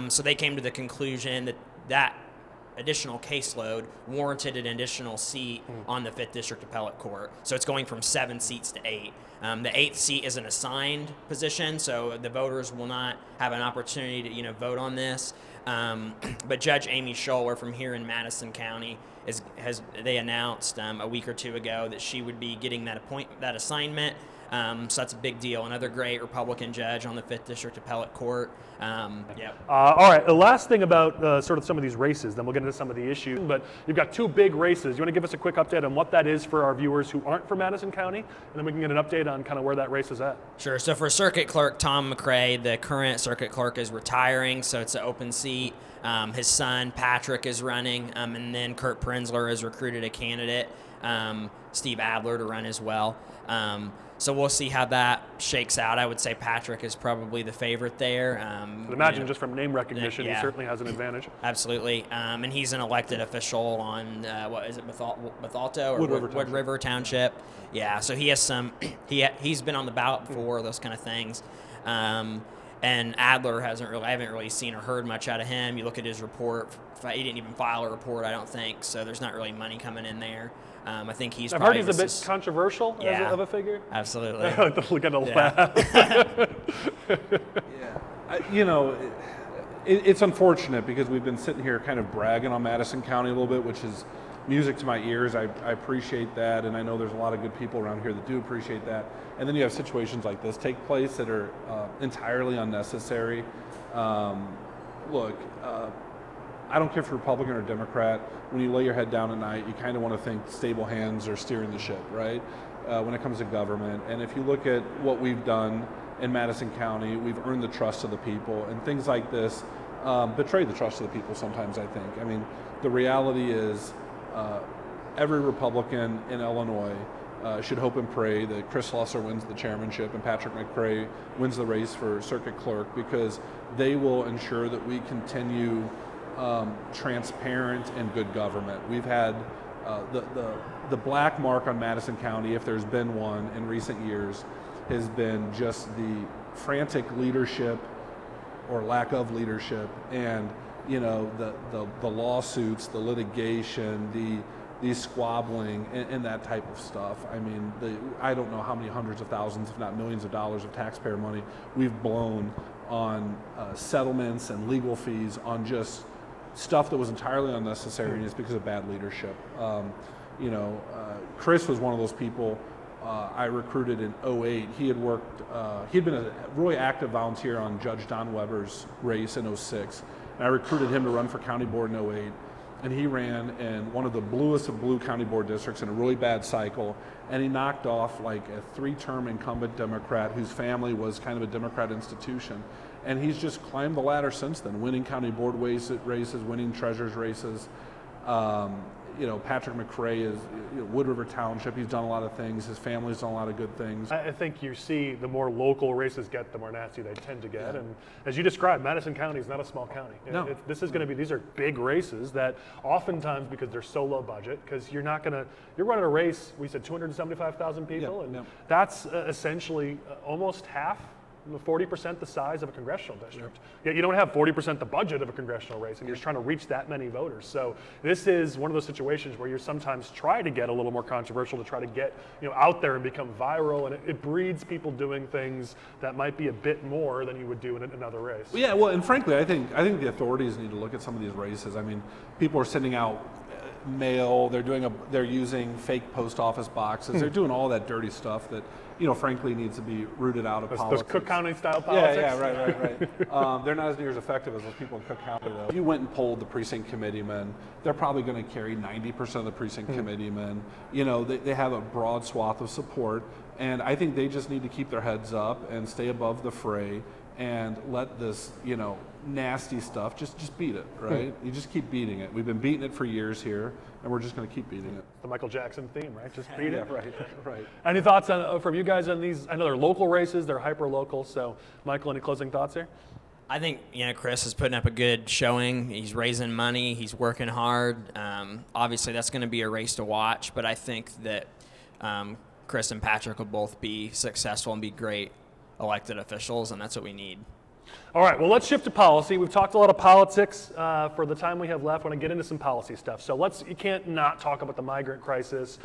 So they came to the conclusion that additional caseload warranted an additional seat on the 5th District Appellate Court. So it's going from 7 seats to 8. The 8th seat is an assigned position, so the voters will not have an opportunity to vote on this. But Judge Amy Sholar from here in Madison County they announced a week or two ago that she would be getting that assignment. So that's a big deal. Another great Republican judge on the 5th District Appellate Court. Yep. All right, the last thing about sort of some of these races, then we'll get into some of the issues, but you've got 2 big races. You want to give us a quick update on what that is for our viewers who aren't from Madison County, and then we can get an update on kind of where that race is at. Sure. So for Circuit Clerk Tom McCray, the current Circuit Clerk is retiring, so it's an open seat. His son, Patrick, is running, and then Kurt Prenzler has recruited a candidate, Steve Adler, to run as well. So we'll see how that shakes out. I would say Patrick is probably the favorite there. I'd imagine just from name recognition, yeah. he certainly has an advantage. Absolutely. And he's an elected official on, what is it, Bethalto or Wood River Township. Yeah, so he has some, he's been on the ballot before, those kind of things. And Adler I haven't really seen or heard much out of him. You look at his report, he didn't even file a report, I don't think, so there's not really money coming in there. I think he's I've heard he's a bit controversial of a figure. Absolutely. I like to look at a laugh. It's unfortunate because we've been sitting here kind of bragging on Madison County a little bit, which is music to my ears. I appreciate that, and I know there's a lot of good people around here that do appreciate that. And then you have situations like this take place that are entirely unnecessary. Look, I don't care if you're Republican or Democrat. When you lay your head down at night, you kind of want to think stable hands are steering the ship, right? When it comes to government. And if you look at what we've done in Madison County, we've earned the trust of the people. And things like this betray the trust of the people sometimes, I think. I mean, the reality is every Republican in Illinois should hope and pray that Chris Slusser wins the chairmanship and Patrick McCray wins the race for circuit clerk, because they will ensure that we continue transparent and good government. We've had the black mark on Madison County, if there's been one in recent years, has been just the frantic leadership or lack of leadership, and the lawsuits, the litigation, the squabbling, and that type of stuff. I mean, I don't know how many hundreds of thousands, if not millions of dollars of taxpayer money we've blown on settlements and legal fees on just stuff that was entirely unnecessary, and it's because of bad leadership. Chris was one of those people I recruited in 2008. He had worked, he'd been a really active volunteer on Judge Don Weber's race in 2006. And I recruited him to run for county board in 2008. And he ran in one of the bluest of blue county board districts in a really bad cycle. And he knocked off like a 3-term incumbent Democrat whose family was kind of a Democrat institution. And he's just climbed the ladder since then, winning county board races, winning treasurers races. Patrick McCray is Wood River Township. He's done a lot of things. His family's done a lot of good things. I think you see the more local races get, the more nasty they tend to get. Yeah. And as you described, Madison County is not a small county. No. These are big races that oftentimes, because they're so low budget, because you're running a race, we said 275,000 people, and that's essentially almost half, 40% the size of a congressional district. Yet you don't have 40% the budget of a congressional race, and you're just trying to reach that many voters. So this is one of those situations where you sometimes try to get a little more controversial to try to get out there and become viral, and it breeds people doing things that might be a bit more than you would do in another race. Yeah, well, and frankly, I think the authorities need to look at some of these races. I mean, people are sending out mail. They're using fake post office boxes. They're doing all that dirty stuff that frankly needs to be rooted out of politics. Those Cook County style politics? Yeah, right. They're not as near as effective as those people in Cook County, though. If you went and polled the precinct committeemen, they're probably going to carry 90% of the precinct committeemen. They have a broad swath of support, and I think they just need to keep their heads up and stay above the fray and let this, nasty stuff, just beat it, right? You just keep beating it. We've been beating it for years here, and we're just going to keep beating it. The Michael Jackson theme, right? Just beat it. Right. Any thoughts from you guys on these? I know they're local races, they're hyper-local, so Michael, any closing thoughts here? I think, Chris is putting up a good showing. He's raising money. He's working hard. Obviously, that's going to be a race to watch, but I think that Chris and Patrick will both be successful and be great elected officials, and that's what we need. All right, well, let's shift to policy. We've talked a lot of politics for the time we have left. I want to get into some policy stuff. So you can't not talk about the migrant crisis.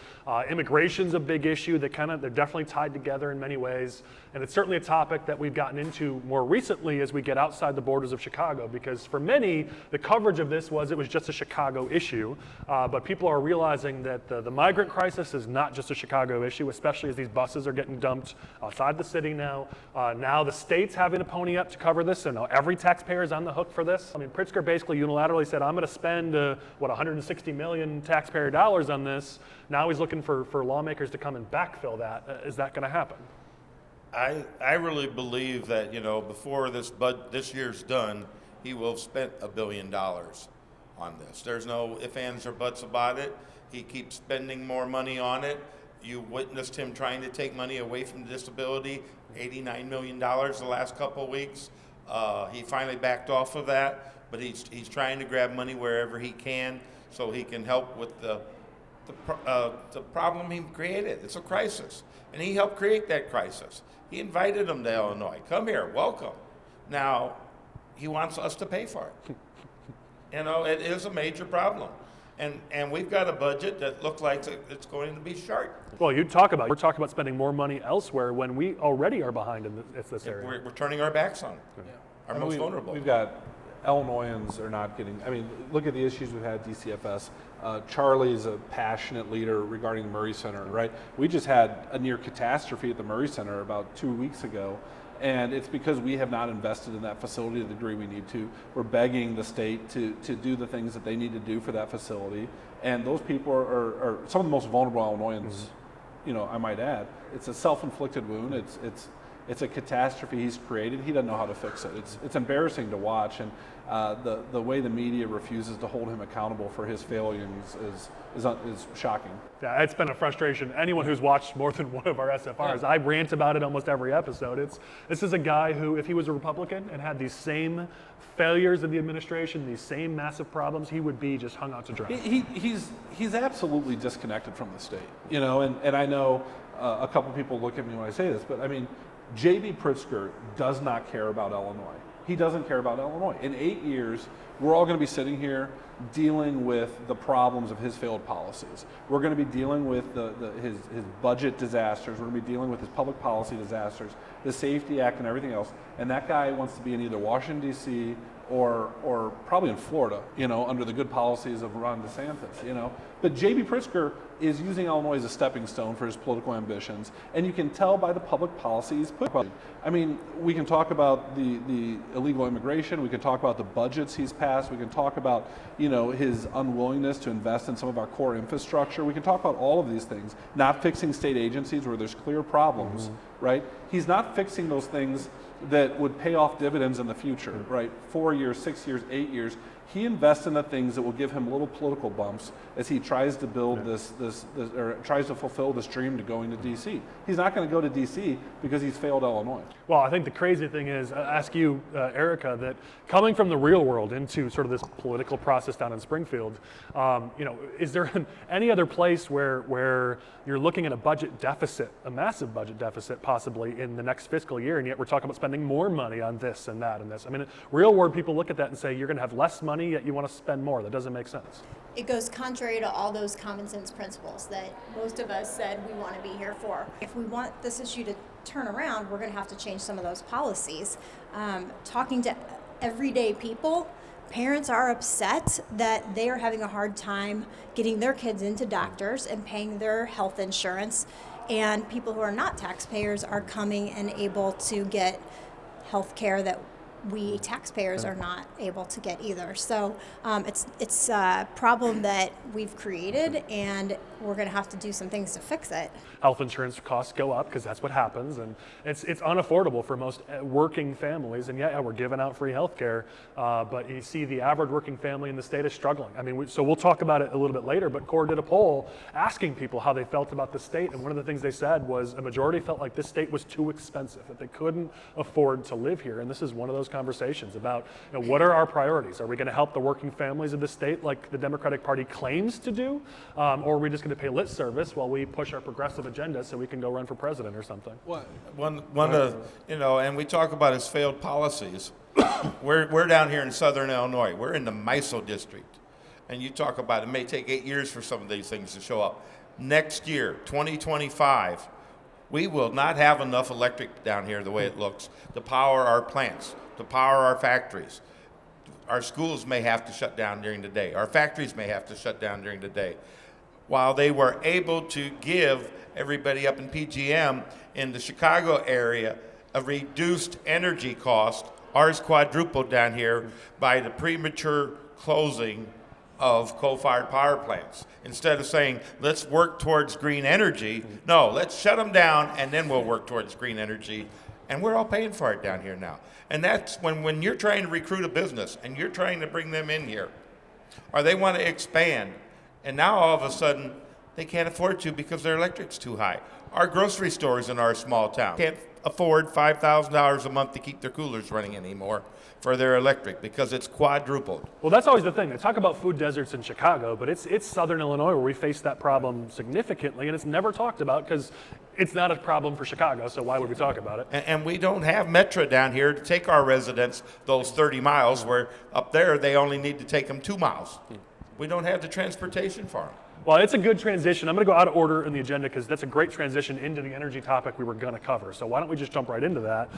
Immigration's a big issue. They're definitely tied together in many ways. And it's certainly a topic that we've gotten into more recently as we get outside the borders of Chicago, because for many, the coverage of this was it was just a Chicago issue. But people are realizing that the migrant crisis is not just a Chicago issue, especially as these buses are getting dumped outside the city now. Now the state's having to pony up to cover this, so now every taxpayer is on the hook for this. I mean, Pritzker basically unilaterally said, I'm going to spend, $160 million taxpayer dollars on this. Now he's looking for lawmakers to come and backfill that. Is that going to happen? I really believe that, before this year's done, he will have spent $1 billion on this. There's no ifs, ands, or buts about it. He keeps spending more money on it, You witnessed him trying to take money away from disability, $89 million the last couple of weeks. He finally backed off of that, but he's trying to grab money wherever he can so he can help with the problem he created. It's a crisis, and he helped create that crisis. He invited them to Illinois. Come here, welcome. Now, he wants us to pay for it. You know, it is a major problem. And we've got a budget that looks like it's going to be short. Well, we're talking about spending more money elsewhere when we already are behind in this area. We're turning our backs on it. Our most vulnerable. We've got Illinoisans are not getting, I mean, look at the issues we've had at DCFS. Charlie's a passionate leader regarding the Murray Center, right? We just had a near catastrophe at the Murray Center about 2 weeks ago. And it's because we have not invested in that facility to the degree we need to. We're begging the state to do the things that they need to do for that facility. And those people are some of the most vulnerable Illinoisans, you know, I might add. It's a self-inflicted wound. It's a catastrophe he's created. He doesn't know how to fix it. It's embarrassing to watch. And the way the media refuses to hold him accountable for his failures is shocking. Yeah, it's been a frustration. Anyone who's watched more than one of our SFRs, I rant about it almost every episode. This is a guy who, if he was a Republican and had these same failures in the administration, these same massive problems, he would be just hung out to dry. He's absolutely disconnected from the state, you know. And I know a couple people look at me when I say this, but I mean, J.B. Pritzker does not care about Illinois. He doesn't care about Illinois. In 8 years, we're all going to be sitting here dealing with the problems of his failed policies. We're going to be dealing with his budget disasters. We're going to be dealing with his public policy disasters, the Safety Act and everything else. And that guy wants to be in either Washington, D.C. or probably in Florida, you know, under the good policies of Ron DeSantis, you know. But J.B. Pritzker is using Illinois as a stepping stone for his political ambitions, and you can tell by the public policy he's put. I mean, we can talk about the illegal immigration, we can talk about the budgets he's passed, we can talk about, you know, his unwillingness to invest in some of our core infrastructure, we can talk about all of these things, not fixing state agencies where there's clear problems, right? He's not fixing those things that would pay off dividends in the future, right? 4 years, 6 years, 8 years. He invests in the things that will give him little political bumps as he tries to build this or tries to fulfill this dream to going to D.C. He's not going to go to D.C. because he's failed Illinois. Well, I think the crazy thing is, I ask you, Erica, that coming from the real world into sort of this political process down in Springfield, you know, is there any other place where you're looking at a budget deficit, a massive budget deficit possibly in the next fiscal year, and yet we're talking about spending more money on this and that and this? I mean, real world people look at that and say, you're going to have less money, yet you want to spend more. That doesn't make sense. It goes contrary to all those common sense principles that most of us said we want to be here for. If we want this issue to turn around, we're going to have to change some of those policies. Talking to everyday people, parents are upset that they are having a hard time getting their kids into doctors and paying their health insurance, and people who are not taxpayers are coming and able to get health care that we taxpayers are not able to get either. So it's a problem that we've created, and we're going to have to do some things to fix it. Health insurance costs go up because that's what happens, and it's unaffordable for most working families. And yeah, we're giving out free health care, but you see the average working family in the state is struggling. I mean, so we'll talk about it a little bit later, but Cor did a poll asking people how they felt about the state, and one of the things they said was a majority felt like this state was too expensive, that they couldn't afford to live here. And this is one of those conversations about, you know, what are our priorities? Are we going to help the working families of the state like the Democratic Party claims to do, or are we just going to pay lip service while we push our progressive agenda so we can go run for president or something? One of, you know, and we talk about his failed policies. We're down here in southern Illinois. We're in the MISO district. And you talk about it may take 8 years for some of these things to show up. Next year, 2025, we will not have enough electric down here the way it looks to power our plants, to power our factories. Our schools may have to shut down during the day. Our factories may have to shut down during the day. While they were able to give everybody up in PGM in the Chicago area a reduced energy cost, ours quadrupled down here by the premature closing of coal-fired power plants. Instead of saying, let's work towards green energy, no, let's shut them down and then we'll work towards green energy. And we're all paying for it down here now. And that's when you're trying to recruit a business and you're trying to bring them in here, or they want to expand, and now all of a sudden They can't afford to because their electric's too high. Our grocery stores in our small town can't afford $5,000 a month to keep their coolers running anymore for their electric because it's quadrupled. Well, that's always the thing. They talk about food deserts in Chicago, but it's Southern Illinois where we face that problem significantly, and it's never talked about because it's not a problem for Chicago, so why would we talk about it? And we don't have Metro down here to take our residents those 30 miles, where up there they only need to take them 2 miles. We don't have the transportation for them. Well, it's a good transition. I'm going to go out of order in the agenda because that's a great transition into the energy topic we were going to cover. So why don't we just jump right into that?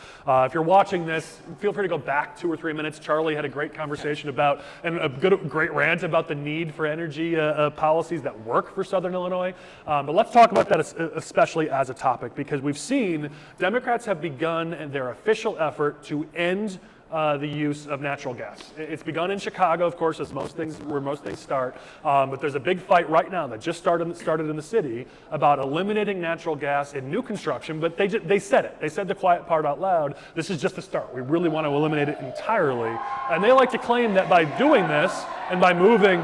If you're watching this, feel free to go back 2 or 3 minutes. Charlie had a great conversation about, and a great rant about the need for energy policies that work for Southern Illinois. But let's talk about that especially as a topic, because we've seen Democrats have begun their official effort to end the use of natural gas. It's begun in Chicago, of course, as where most things start. But there's a big fight right now that just started in the city about eliminating natural gas in new construction. But they said it. They said the quiet part out loud. This is just the start. We really want to eliminate it entirely. And they like to claim that by doing this and by moving.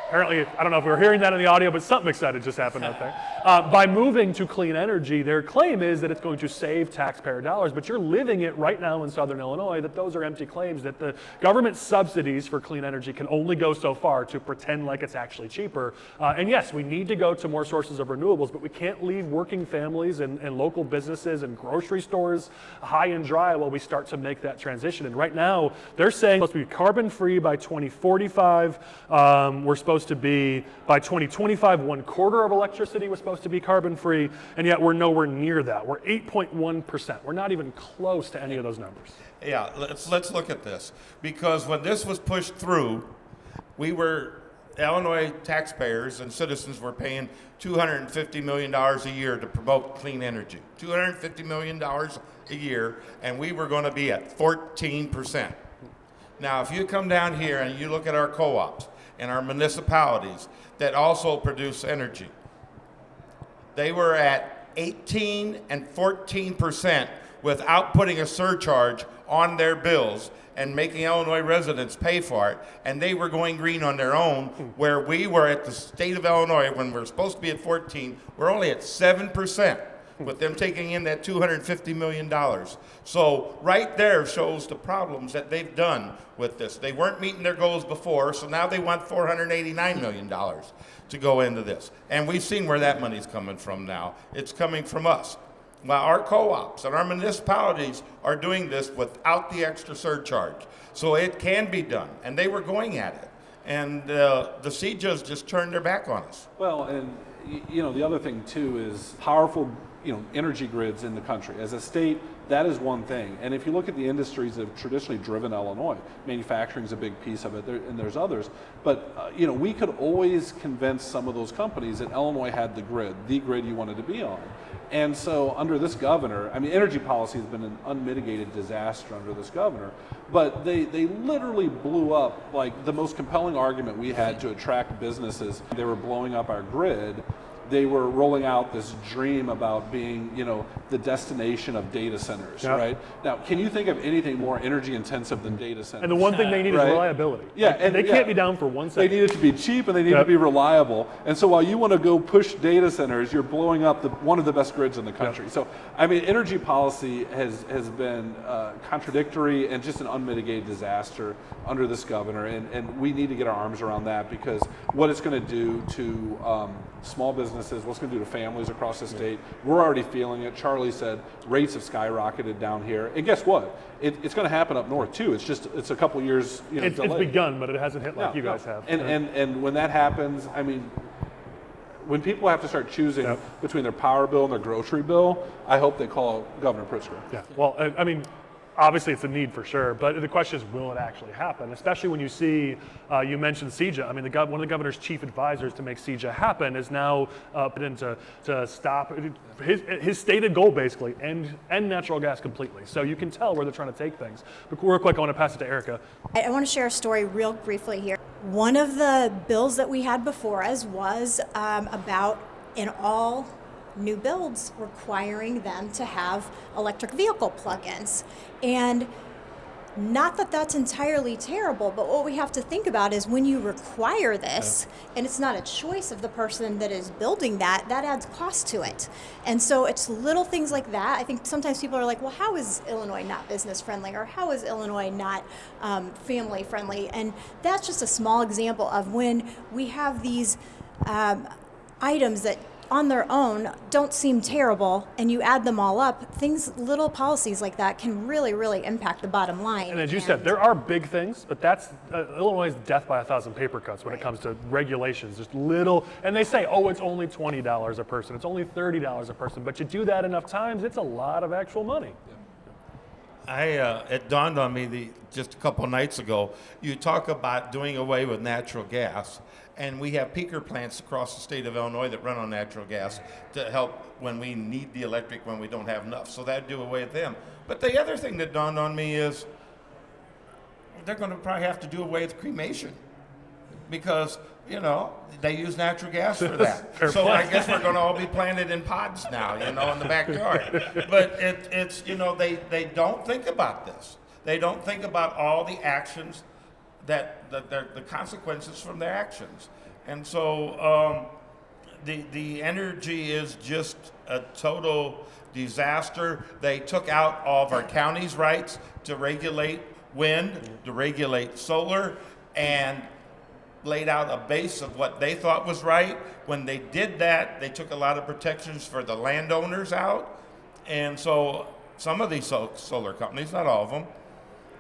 Apparently, I don't know if we were hearing that in the audio, but something excited just happened out there. By moving to clean energy, their claim is that it's going to save taxpayer dollars, but you're living it right now in Southern Illinois that those are empty claims, that the government subsidies for clean energy can only go so far to pretend like it's actually cheaper. And yes, we need to go to more sources of renewables, but we can't leave working families and local businesses and grocery stores high and dry while we start to make that transition. And right now, they're saying it's supposed to be carbon-free by 2045. We're supposed to be, by 2025, 1/4 of electricity was supposed to be carbon-free, and yet we're nowhere near that. We're 8.1%. We're not even close to any of those numbers. Yeah, let's look at this. Because when this was pushed through, Illinois taxpayers and citizens were paying $250 million a year to promote clean energy. $250 million a year, and we were going to be at 14%. Now, if you come down here and you look at our co-ops and our municipalities that also produce energy, they were at 18 and 14% without putting a surcharge on their bills and making Illinois residents pay for it, and they were going green on their own, where we were at the state of Illinois, when we're supposed to be at 14, we're only at 7%. With them taking in that $250 million. So right there shows the problems that they've done with this. They weren't meeting their goals before, so now they want $489 million to go into this. And we've seen where that money's coming from now. It's coming from us. Well, our co-ops and our municipalities are doing this without the extra surcharge. So it can be done, and they were going at it. And the CJAs just turned their back on us. Well, and the other thing too is powerful energy grids in the country. As a state, that is one thing. And if you look at the industries that have traditionally driven Illinois, manufacturing is a big piece of it, and there's others. But we could always convince some of those companies that Illinois had the grid you wanted to be on. And so under this governor, energy policy has been an unmitigated disaster under this governor, but they literally blew up like the most compelling argument we had to attract businesses. They were blowing up our grid. They were rolling out this dream about being, the destination of data centers, right? Now, can you think of anything more energy intensive than data centers? And the one thing they need is reliability. Yeah, and they can't be down for 1 second. They need it to be cheap and they need to be reliable. And so while you want to go push data centers, you're blowing up one of the best grids in the country. So, energy policy has been contradictory and just an unmitigated disaster under this governor. And we need to get our arms around that, because what it's going to do to small businesses, what's going to do to families across the state. We're already feeling it. Charlie said rates have skyrocketed down here. And guess what? It's going to happen up north too. It's a couple years It's delayed. begun, but it hasn't hit like you guys have. And when that happens, when people have to start choosing between their power bill and their grocery bill, I hope they call Governor Pritzker. Yeah, well, obviously it's a need for sure, but the question is, will it actually happen? Especially when you see, you mentioned CJA. One of the governor's chief advisors to make CJA happen is now put in to stop his stated goal, basically, end natural gas completely. So you can tell where they're trying to take things. But real quick, I want to pass it to Erica. I want to share a story real briefly here. One of the bills that we had before us was about in all new builds requiring them to have electric vehicle plug-ins. And Not that that's entirely terrible, but what we have to think about is when you require this, and it's not a choice of the person that is building that adds cost to it. And so it's little things like that. I think sometimes people are like, well, how is Illinois not business friendly? Or how is Illinois not family friendly? And that's just a small example of when we have these items that on their own don't seem terrible, and you add them all up, little policies like that can really, really impact the bottom line. And as you said, there are big things, but that's Illinois' death by 1,000 paper cuts when it comes to regulations. Just little, and they say, oh, it's only $20 a person, it's only $30 a person, but you do that enough times, it's a lot of actual money. It dawned on me just a couple nights ago, you talk about doing away with natural gas, and we have peaker plants across the state of Illinois that run on natural gas to help when we need the electric when we don't have enough. So that'd do away with them. But the other thing that dawned on me is they're going to probably have to do away with cremation because, they use natural gas for that. So I guess we're going to all be planted in pods now, in the backyard. But it's they don't think about this. They don't think about all the actions the consequences from their actions. And so the energy is just a total disaster. They took out all of our county's rights to regulate wind, to regulate solar, and laid out a base of what they thought was right. When they did that, they took a lot of protections for the landowners out. And so some of these solar companies, not all of them,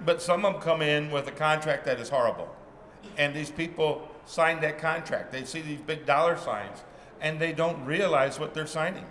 but some of them come in with a contract that is horrible. And these people sign that contract. They see these big dollar signs, and they don't realize what they're signing,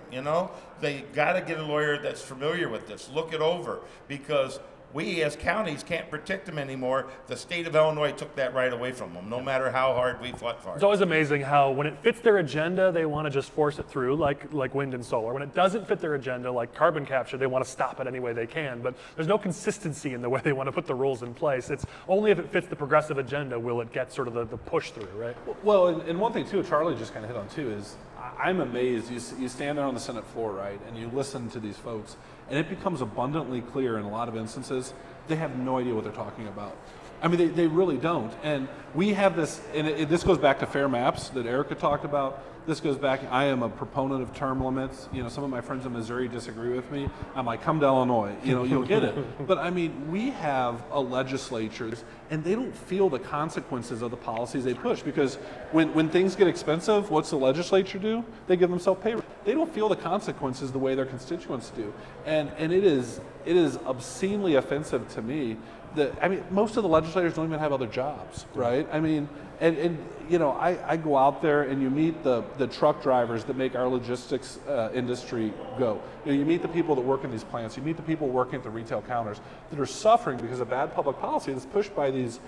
They got to get a lawyer that's familiar with this, look it over, because we as counties can't protect them anymore. The state of Illinois took that right away from them, no matter how hard we fought for it. It's always amazing how when it fits their agenda, they want to just force it through, like wind and solar. When it doesn't fit their agenda, like carbon capture, they want to stop it any way they can. But there's no consistency in the way they want to put the rules in place. It's only if it fits the progressive agenda will it get sort of the push through, right? Well, and one thing too, Charlie just kind of hit on too, is I'm amazed. You stand there on the Senate floor, right, and you listen to these folks, and it becomes abundantly clear in a lot of instances they have no idea what they're talking about. I mean, they really don't. And we have this, and this goes back to fair maps that Erica talked about. This goes back, I am a proponent of term limits. Some of my friends in Missouri disagree with me. I'm like, come to Illinois, you'll get it. But I mean, we have a legislature, and they don't feel the consequences of the policies they push, because when things get expensive, what's the legislature do? They give themselves pay. They don't feel the consequences the way their constituents do. And it is obscenely offensive to me that, most of the legislators don't even have other jobs, right? I mean, I go out there and you meet the truck drivers that make our logistics industry go. You meet the people that work in these plants. You meet the people working at the retail counters that are suffering because of bad public policy that's pushed by these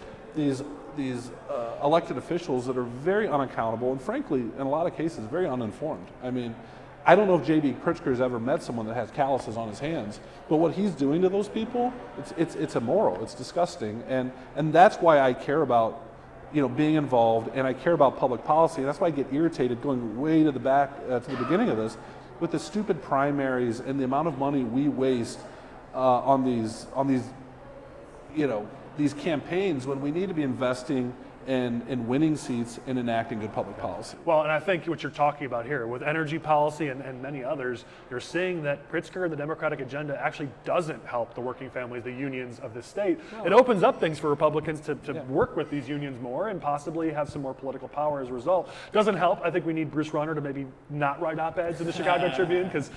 elected officials that are very unaccountable and, frankly, in a lot of cases, very uninformed. I mean, I don't know if J.B. Pritzker's ever met someone that has calluses on his hands, but what he's doing to those people, it's immoral, it's disgusting, and that's why I care about being involved, and I care about public policy, and that's why I get irritated going way to the back to the beginning of this with the stupid primaries and the amount of money we waste on these campaigns when we need to be investing in winning seats and enacting good public policy. Well, and I think what you're talking about here with energy policy and many others, you're seeing that Pritzker and the Democratic agenda actually doesn't help the working families, the unions of this state. No. It opens up things for Republicans to work with these unions more and possibly have some more political power as a result. Doesn't help. I think we need Bruce Rauner to maybe not write op-eds in the Chicago Tribune, because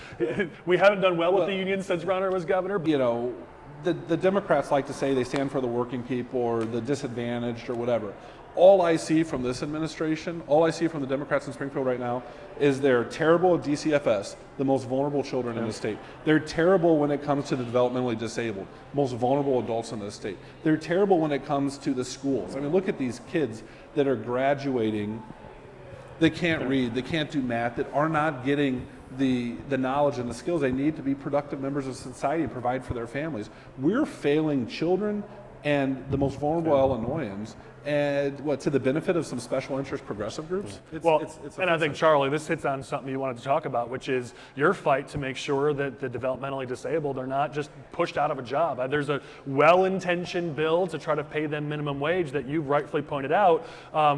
we haven't done well with the unions since Rauner was governor. The Democrats like to say they stand for the working people or the disadvantaged or whatever. All I see from this administration, all I see from the Democrats in Springfield right now is they're terrible at DCFS, the most vulnerable children in the state. They're terrible when it comes to the developmentally disabled, most vulnerable adults in the state. They're terrible when it comes to the schools. I mean, look at these kids that are graduating, they can't read, they can't do math, that are not getting the knowledge and the skills they need to be productive members of society and provide for their families. We're failing children and the most vulnerable Illinoisans, and to the benefit of some special interest progressive groups. And I think, Charlie, this hits on something you wanted to talk about, which is your fight to make sure that the developmentally disabled are not just pushed out of a job. There's a well-intentioned bill to try to pay them minimum wage that you've rightfully pointed out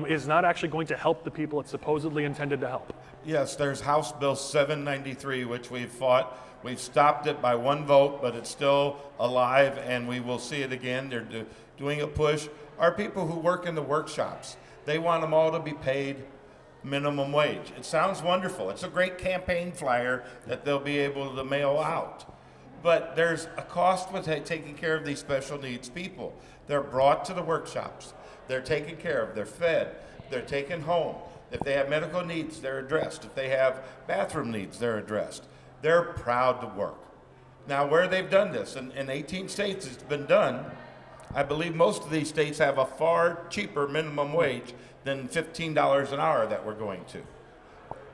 is not actually going to help the people it's supposedly intended to help. Yes, there's House Bill 793, which we've fought. We've stopped it by one vote, but it's still alive, and we will see it again. They're doing a push. Our people who work in the workshops, they want them all to be paid minimum wage. It sounds wonderful. It's a great campaign flyer that they'll be able to mail out. But there's a cost with taking care of these special needs people. They're brought to the workshops. They're taken care of. They're fed. They're taken home. If they have medical needs, they're addressed. If they have bathroom needs, they're addressed. They're proud to work. Now, where they've done this, in 18 states it's been done, I believe most of these states have a far cheaper minimum wage than $15 an hour that we're going to.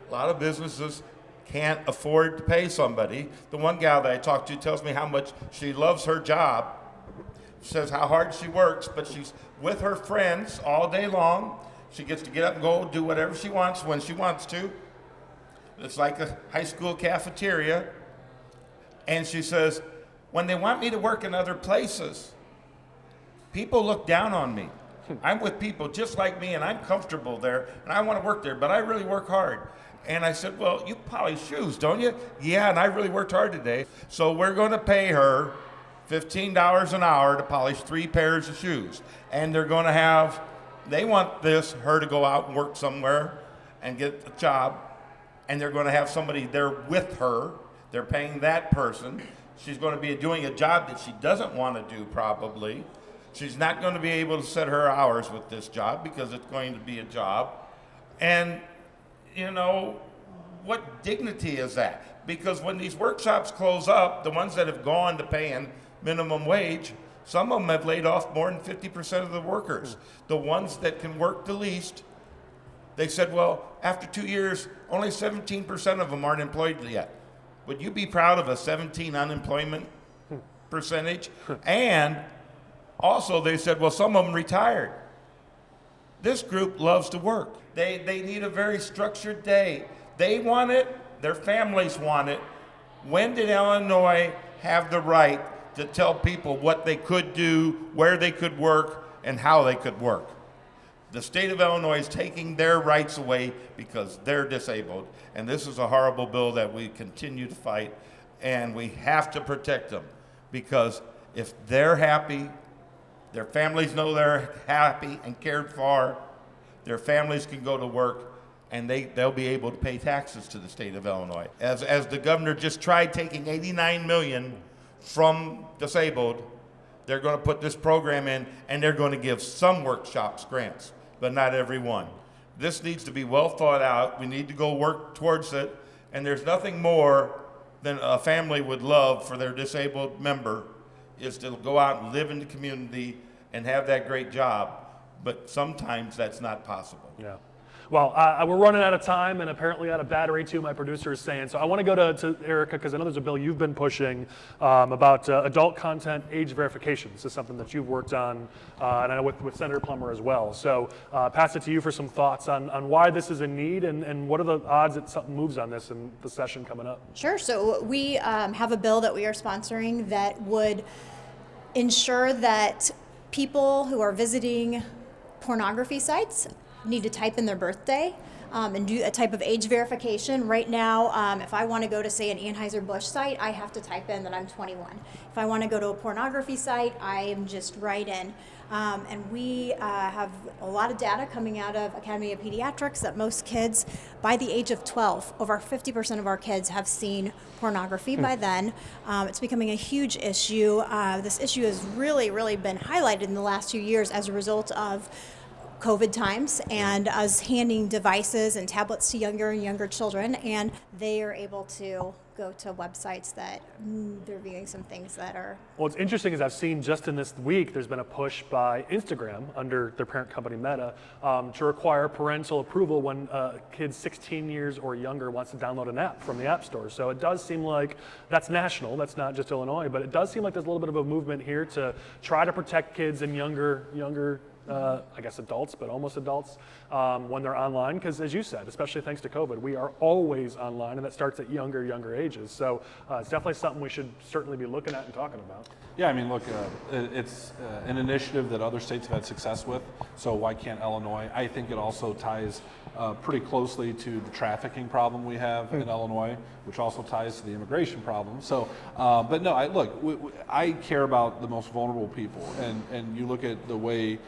A lot of businesses can't afford to pay somebody. The one gal that I talked to tells me how much she loves her job, says how hard she works, but she's with her friends all day long. She gets to get up and go do whatever she wants when she wants to. It's like a high school cafeteria. And she says, when they want me to work in other places, people look down on me. I'm with people just like me, and I'm comfortable there, and I want to work there, but I really work hard. And I said, well, you polish shoes, don't you? Yeah, and I really worked hard today. So we're going to pay her $15 an hour to polish 3 pairs of shoes. And they're going to have, they want her to go out and work somewhere and get a job, and they're going to have somebody there with her. They're paying that person. She's going to be doing a job that she doesn't want to do probably. She's not going to be able to set her hours with this job because it's going to be a job. And, you know, what dignity is that? Because when these workshops close up, the ones that have gone to paying minimum wage, some of them have laid off more than 50% of the workers. The ones that can work the least, they said, well, after 2 years, only 17% of them aren't employed yet. Would you be proud of a 17 unemployment percentage? And also, they said, well, some of them retired. This group loves to work. They need a very structured day. They want it. Their families want it. When did Illinois have the right to tell people what they could do, where they could work, and how they could work? The state of Illinois is taking their rights away because they're disabled. And this is a horrible bill that we continue to fight, and we have to protect them because if they're happy, their families know they're happy and cared for. Their families can go to work, and they'll be able to pay taxes to the state of Illinois. As the governor just tried taking $89 million from disabled, they're going to put this program in, and they're going to give some workshops grants, but not every one. This needs to be well thought out. We need to go work towards it, and there's nothing more than a family would love for their disabled member is to go out and live in the community and have that great job, but sometimes that's not possible. Yeah. Well, we're running out of time and apparently out of battery too, my producer is saying. So I want to go to Erica because I know there's a bill you've been pushing about adult content age verification. This is something that you've worked on, and I know with Senator Plummer as well. So pass it to you for some thoughts on why this is a need and what are the odds that something moves on this in the session coming up? Sure. So we have a bill that we are sponsoring that would ensure that people who are visiting pornography sites need to type in their birthday and do a type of age verification. Right now, if I want to go to, say, an Anheuser-Busch site, I have to type in that I'm 21. If I want to go to a pornography site, I am just right in. And we have a lot of data coming out of Academy of Pediatrics that most kids, by the age of 12, over 50% of our kids have seen pornography by then. It's becoming a huge issue. This issue has really, really been highlighted in the last few years as a result of COVID times and us handing devices and tablets to younger and younger children, and they are able to go to websites that they're viewing some things that are. What's interesting is I've seen just in this week, there's been a push by Instagram under their parent company Meta to require parental approval when kids 16 years or younger wants to download an app from the App Store. So it does seem like that's national, that's not just Illinois, but it does seem like there's a little bit of a movement here to try to protect kids and younger I guess adults, but almost adults, when they're online, because as you said, especially thanks to COVID, we are always online, and that starts at younger ages. So it's definitely something we should certainly be looking at and talking about. Yeah, I mean, look, it's an initiative that other states have had success with, so why can't Illinois? I think it also ties pretty closely to the trafficking problem we have in Illinois, which also ties to the immigration problem. So, but no, I care about the most vulnerable people, and you look at the way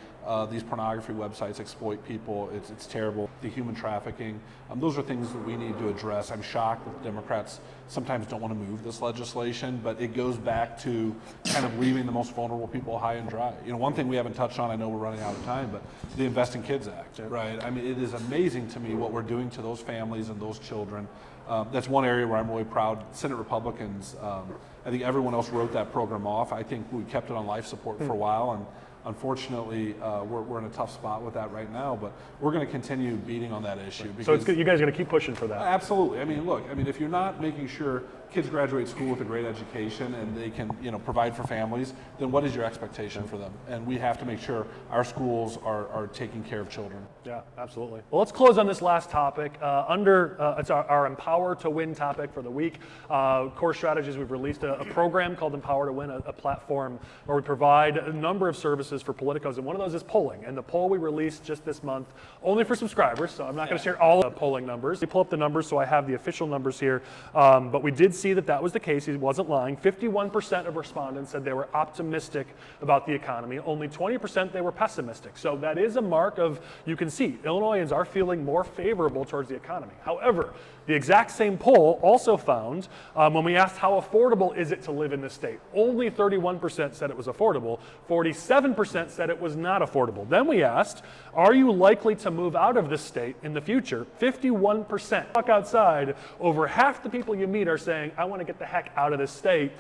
these pornography websites exploit people. It's terrible. The human trafficking. Those are things that we need to address. I'm shocked that Democrats sometimes don't want to move this legislation, but it goes back to kind of leaving the most vulnerable people high and dry. You know, one thing we haven't touched on, I know we're running out of time, but the Invest in Kids Act, right? I mean, it is amazing to me what we're doing to those families and those children. That's one area where I'm really proud. Senate Republicans, I think everyone else wrote that program off. I think we kept it on life support for a while, and unfortunately, we're in a tough spot with that right now, but we're going to continue beating on that issue. So it's good. You guys are going to keep pushing for that. Absolutely. I mean, look, if you're not making sure kids graduate school with a great education and they can, provide for families, then what is your expectation for them? And we have to make sure our schools are taking care of children. Yeah, absolutely. Well, let's close on this last topic. It's our Empower to Win topic for the week. Cor Strategies, we've released a program called Empower to Win, a platform where we provide a number of services for politicos, and one of those is polling. And the poll we released just this month, only for subscribers, so I'm not going to share all the polling numbers. We pull up the numbers, so I have the official numbers here, but we did see that was the case. He wasn't lying. 51% of respondents said they were optimistic about the economy. Only 20% they were pessimistic. So that is a mark of, you can see, Illinoisans are feeling more favorable towards the economy. However, the exact same poll also found, when we asked how affordable is it to live in this state, only 31% said it was affordable, 47% said it was not affordable. Then we asked, are you likely to move out of this state in the future? 51%. Walk outside, over half the people you meet are saying, I want to get the heck out of this state.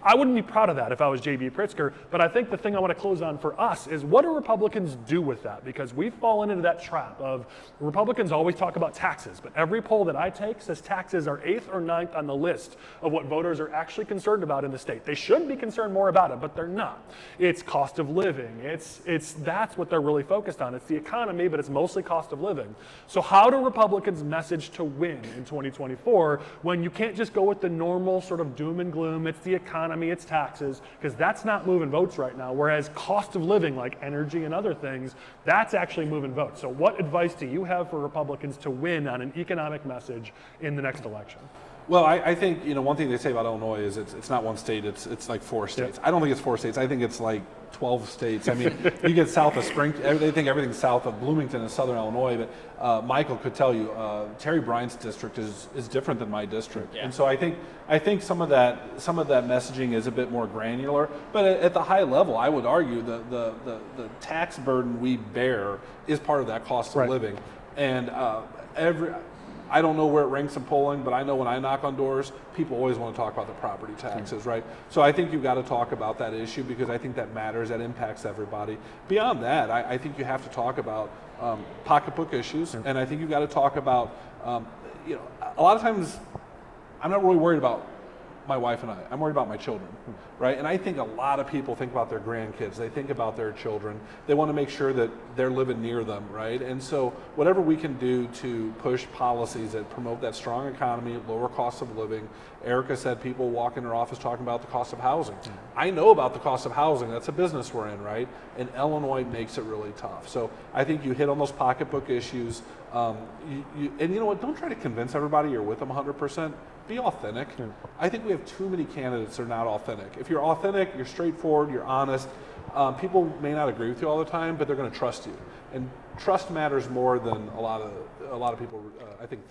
I wouldn't be proud of that if I was J.B. Pritzker, but I think the thing I want to close on for us is, what do Republicans do with that? Because we've fallen into that trap of Republicans always talk about taxes, but every poll that I take says taxes are 8th or 9th on the list of what voters are actually concerned about in the state. They should be concerned more about it, but they're not. It's cost of living. That's what they're really focused on. It's the economy, but it's mostly cost of living. So how do Republicans message to win in 2024 when you can't just go with the normal sort of doom and gloom? It's the economy, it's taxes, because that's not moving votes right now, whereas cost of living like energy and other things, that's actually moving votes. So what advice do you have for Republicans to win on an economic message in the next election? Well, I think, one thing they say about Illinois is it's not one state, it's like 4 states. I don't think it's 4 states. I think it's like 12 states. I mean, you get south of Springfield, they think everything's south of Bloomington and southern Illinois, but Michael could tell you, Terri Bryant's district is different than my district. Yeah. And so I think some of that messaging is a bit more granular, but at the high level, I would argue the tax burden we bear is part of that cost of living. And I don't know where it ranks in polling, but I know when I knock on doors, people always want to talk about the property taxes, right? So I think you've got to talk about that issue because I think that matters, that impacts everybody. Beyond that, I think you have to talk about pocketbook issues, and I think you've got to talk about, a lot of times I'm not really worried about my wife and I'm worried about my children, right? And I think a lot of people think about their grandkids. They think about their children. They want to make sure that they're living near them, right? And so whatever we can do to push policies that promote that strong economy, lower cost of living. Erica said people walk in her office talking about the cost of housing. I know about the cost of housing. That's a business we're in, right? And Illinois makes it really tough. So I think you hit on those pocketbook issues. And you know what? Don't try to convince everybody you're with them 100%. Be authentic. I think we have too many candidates that are not authentic. If you're authentic, you're straightforward, you're honest, people may not agree with you all the time, but they're going to trust you. And trust matters more than a lot of people, I think.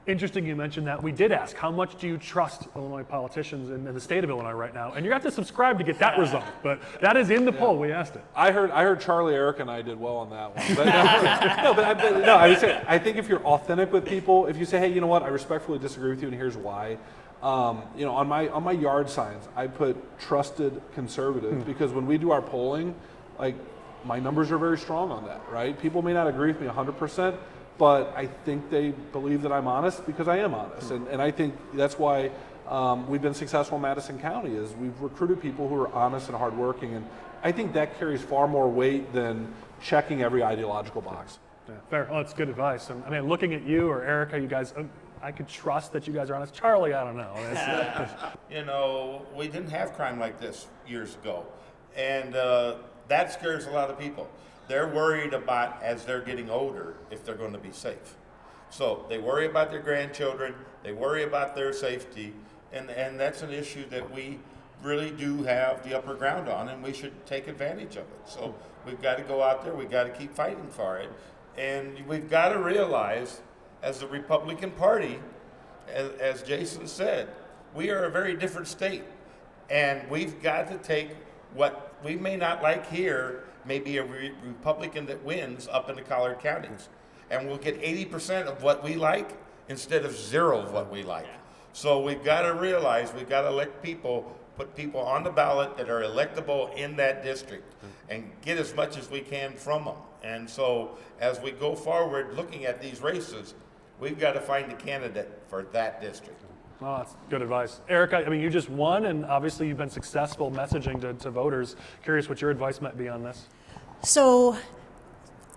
Interesting you mentioned that. We did ask, how much do you trust Illinois politicians in the state of Illinois right now? And you have to subscribe to get that result. But that is in the poll. We asked it. I heard Charlie, Eric, and I did well on that one. But, I would say, I think if you're authentic with people, if you say, hey, you know what, I respectfully disagree with you, and here's why. On my yard signs, I put trusted conservative because when we do our polling, like, my numbers are very strong on that, right? People may not agree with me 100%, but I think they believe that I'm honest because I am honest. And I think that's why we've been successful in Madison County is we've recruited people who are honest and hardworking. And I think that carries far more weight than checking every ideological box. Yeah, fair. Oh, that's good advice. And I mean, looking at you or Erica, you guys, I could trust that you guys are honest. Charlie, I don't know. We didn't have crime like this years ago. And that scares a lot of people. They're worried about, as they're getting older, if they're going to be safe. So they worry about their grandchildren, they worry about their safety, and that's an issue that we really do have the upper ground on, and we should take advantage of it. So we've got to go out there, we've got to keep fighting for it, and we've got to realize, as the Republican Party, as Jason said, we are a very different state, and we've got to take what we may not like here, maybe a Republican that wins up in the Collin counties, and we'll get 80% of what we like instead of 0 of what we like. So we've got to realize we've got to elect people, put people on the ballot that are electable in that district, and get as much as we can from them. And so as we go forward looking at these races, we've got to find a candidate for that district. Oh, that's good advice. Erica, I mean, you just won, and obviously you've been successful messaging to voters. Curious what your advice might be on this. So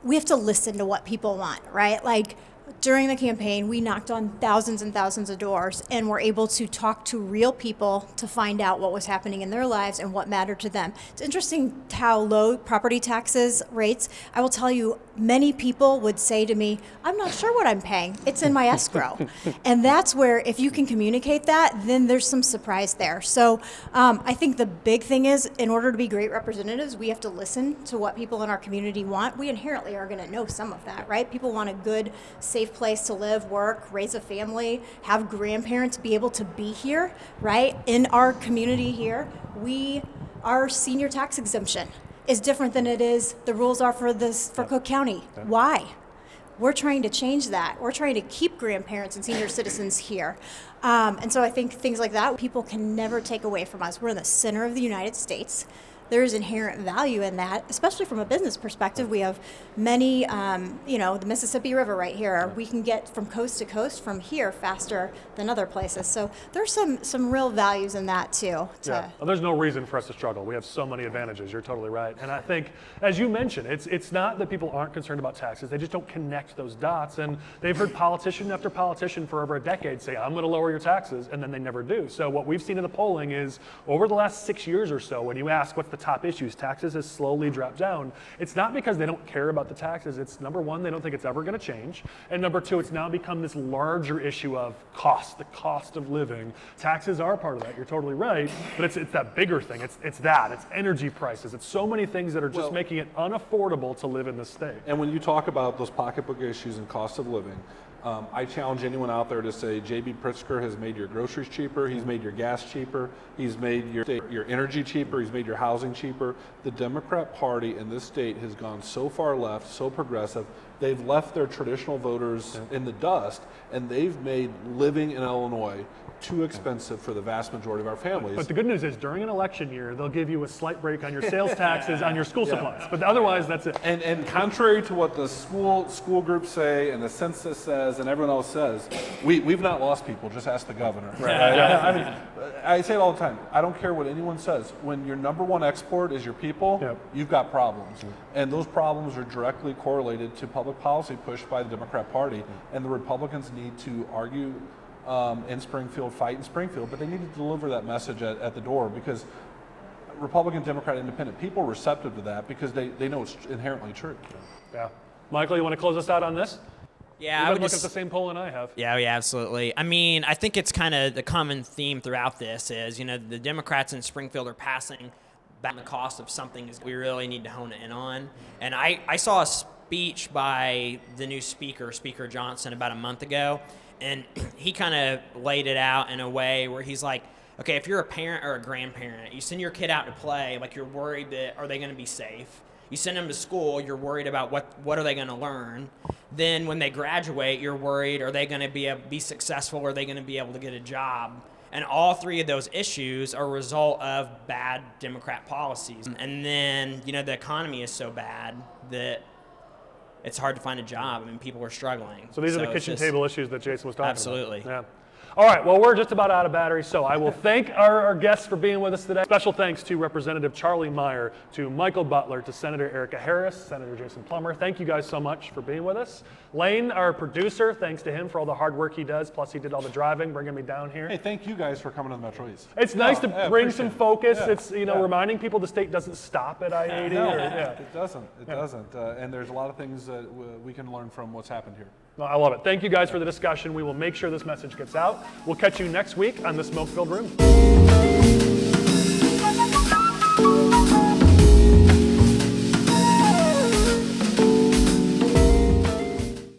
we have to listen to what people want, right? Like, during the campaign, we knocked on thousands and thousands of doors and were able to talk to real people to find out what was happening in their lives and what mattered to them. It's interesting how low property taxes rates. I will tell you, many people would say to me, I'm not sure what I'm paying. It's in my escrow. And that's where, if you can communicate that, then there's some surprise there. So I think the big thing is, in order to be great representatives, we have to listen to what people in our community want. We inherently are going to know some of that, right? People want a good, safe place to live, work, raise a family, have grandparents be able to be here, right? In our community here, our senior tax exemption is different than it is, the rules are for Cook County. Yeah. Why? We're trying to change that. We're trying to keep grandparents and senior citizens here. And so I think things like that, people can never take away from us. We're in the center of the United States. There's inherent value in that, especially from a business perspective. We have many, the Mississippi River right here. We can get from coast to coast from here faster than other places. So there's some real values in that too. Well, there's no reason for us to struggle. We have so many advantages. You're totally right. And I think, as you mentioned, it's not that people aren't concerned about taxes. They just don't connect those dots. And they've heard politician after politician for over a decade say, I'm going to lower your taxes, and then they never do. So what we've seen in the polling is, over the last 6 years or so, when you ask what's the top issues, taxes has slowly dropped down. It's not because they don't care about the taxes. It's, number one, they don't think it's ever going to change. And number two, it's now become this larger issue of cost, the cost of living. Taxes are part of that. You're totally right. But it's that bigger thing. It's energy prices. It's so many things that are just making it unaffordable to live in this state. And when you talk about those pocketbook issues and cost of living, I challenge anyone out there to say J.B. Pritzker has made your groceries cheaper, he's made your gas cheaper, he's made your energy cheaper, he's made your housing cheaper. The Democrat Party in this state has gone so far left, so progressive, they've left their traditional voters in the dust, and they've made living in Illinois too expensive for the vast majority of our families. But the good news is, during an election year, they'll give you a slight break on your sales taxes on your school supplies. But otherwise, that's it. And contrary to what the school groups say and the census says and everyone else says, we've not lost people. Just ask the governor. Right? I mean, I say it all the time. I don't care what anyone says. When your number one export is your people, you've got problems. And those problems are directly correlated to public policy pushed by the Democrat Party. And the Republicans need to argue in Springfield, fight in Springfield, but they need to deliver that message at the door, because Republican, Democrat, Independent, people are receptive to that because they know it's inherently true. Yeah. Michael, you want to close us out on this? Yeah, You've I been would looking at the same polling I have. Yeah, absolutely. I mean, I think it's kind of the common theme throughout this is, the Democrats in Springfield are passing back the cost of something is we really need to hone in on. And I saw a speech by the new speaker, Speaker Johnson, about a month ago, and he kind of laid it out in a way where he's like, okay, if you're a parent or a grandparent, you send your kid out to play, like you're worried that are they going to be safe? You send them to school, you're worried about what are they going to learn. Then when they graduate, you're worried, are they going to be successful? Or are they going to be able to get a job? And all three of those issues are a result of bad Democrat policies. And then, the economy is so bad that it's hard to find a job. I mean, people are struggling. So these are the kitchen table issues that Jason was talking absolutely. about. Absolutely. Yeah. All right, well, we're just about out of battery, so I will thank our guests for being with us today. Special thanks to Representative Charlie Meier, to Michael Butler, to Senator Erica Harris, Senator Jason Plummer. Thank you guys so much for being with us. Lane, our producer, thanks to him for all the hard work he does, plus he did all the driving, bringing me down here. Hey, thank you guys for coming to the Metro East. It's nice to bring some focus. Yeah. It's, reminding people the state doesn't stop at I-80. No, yeah. it doesn't. It doesn't. And there's a lot of things that we can learn from what's happened here. No, I love it. Thank you guys for the discussion. We will make sure this message gets out. We'll catch you next week on the Smoke-Filled Room.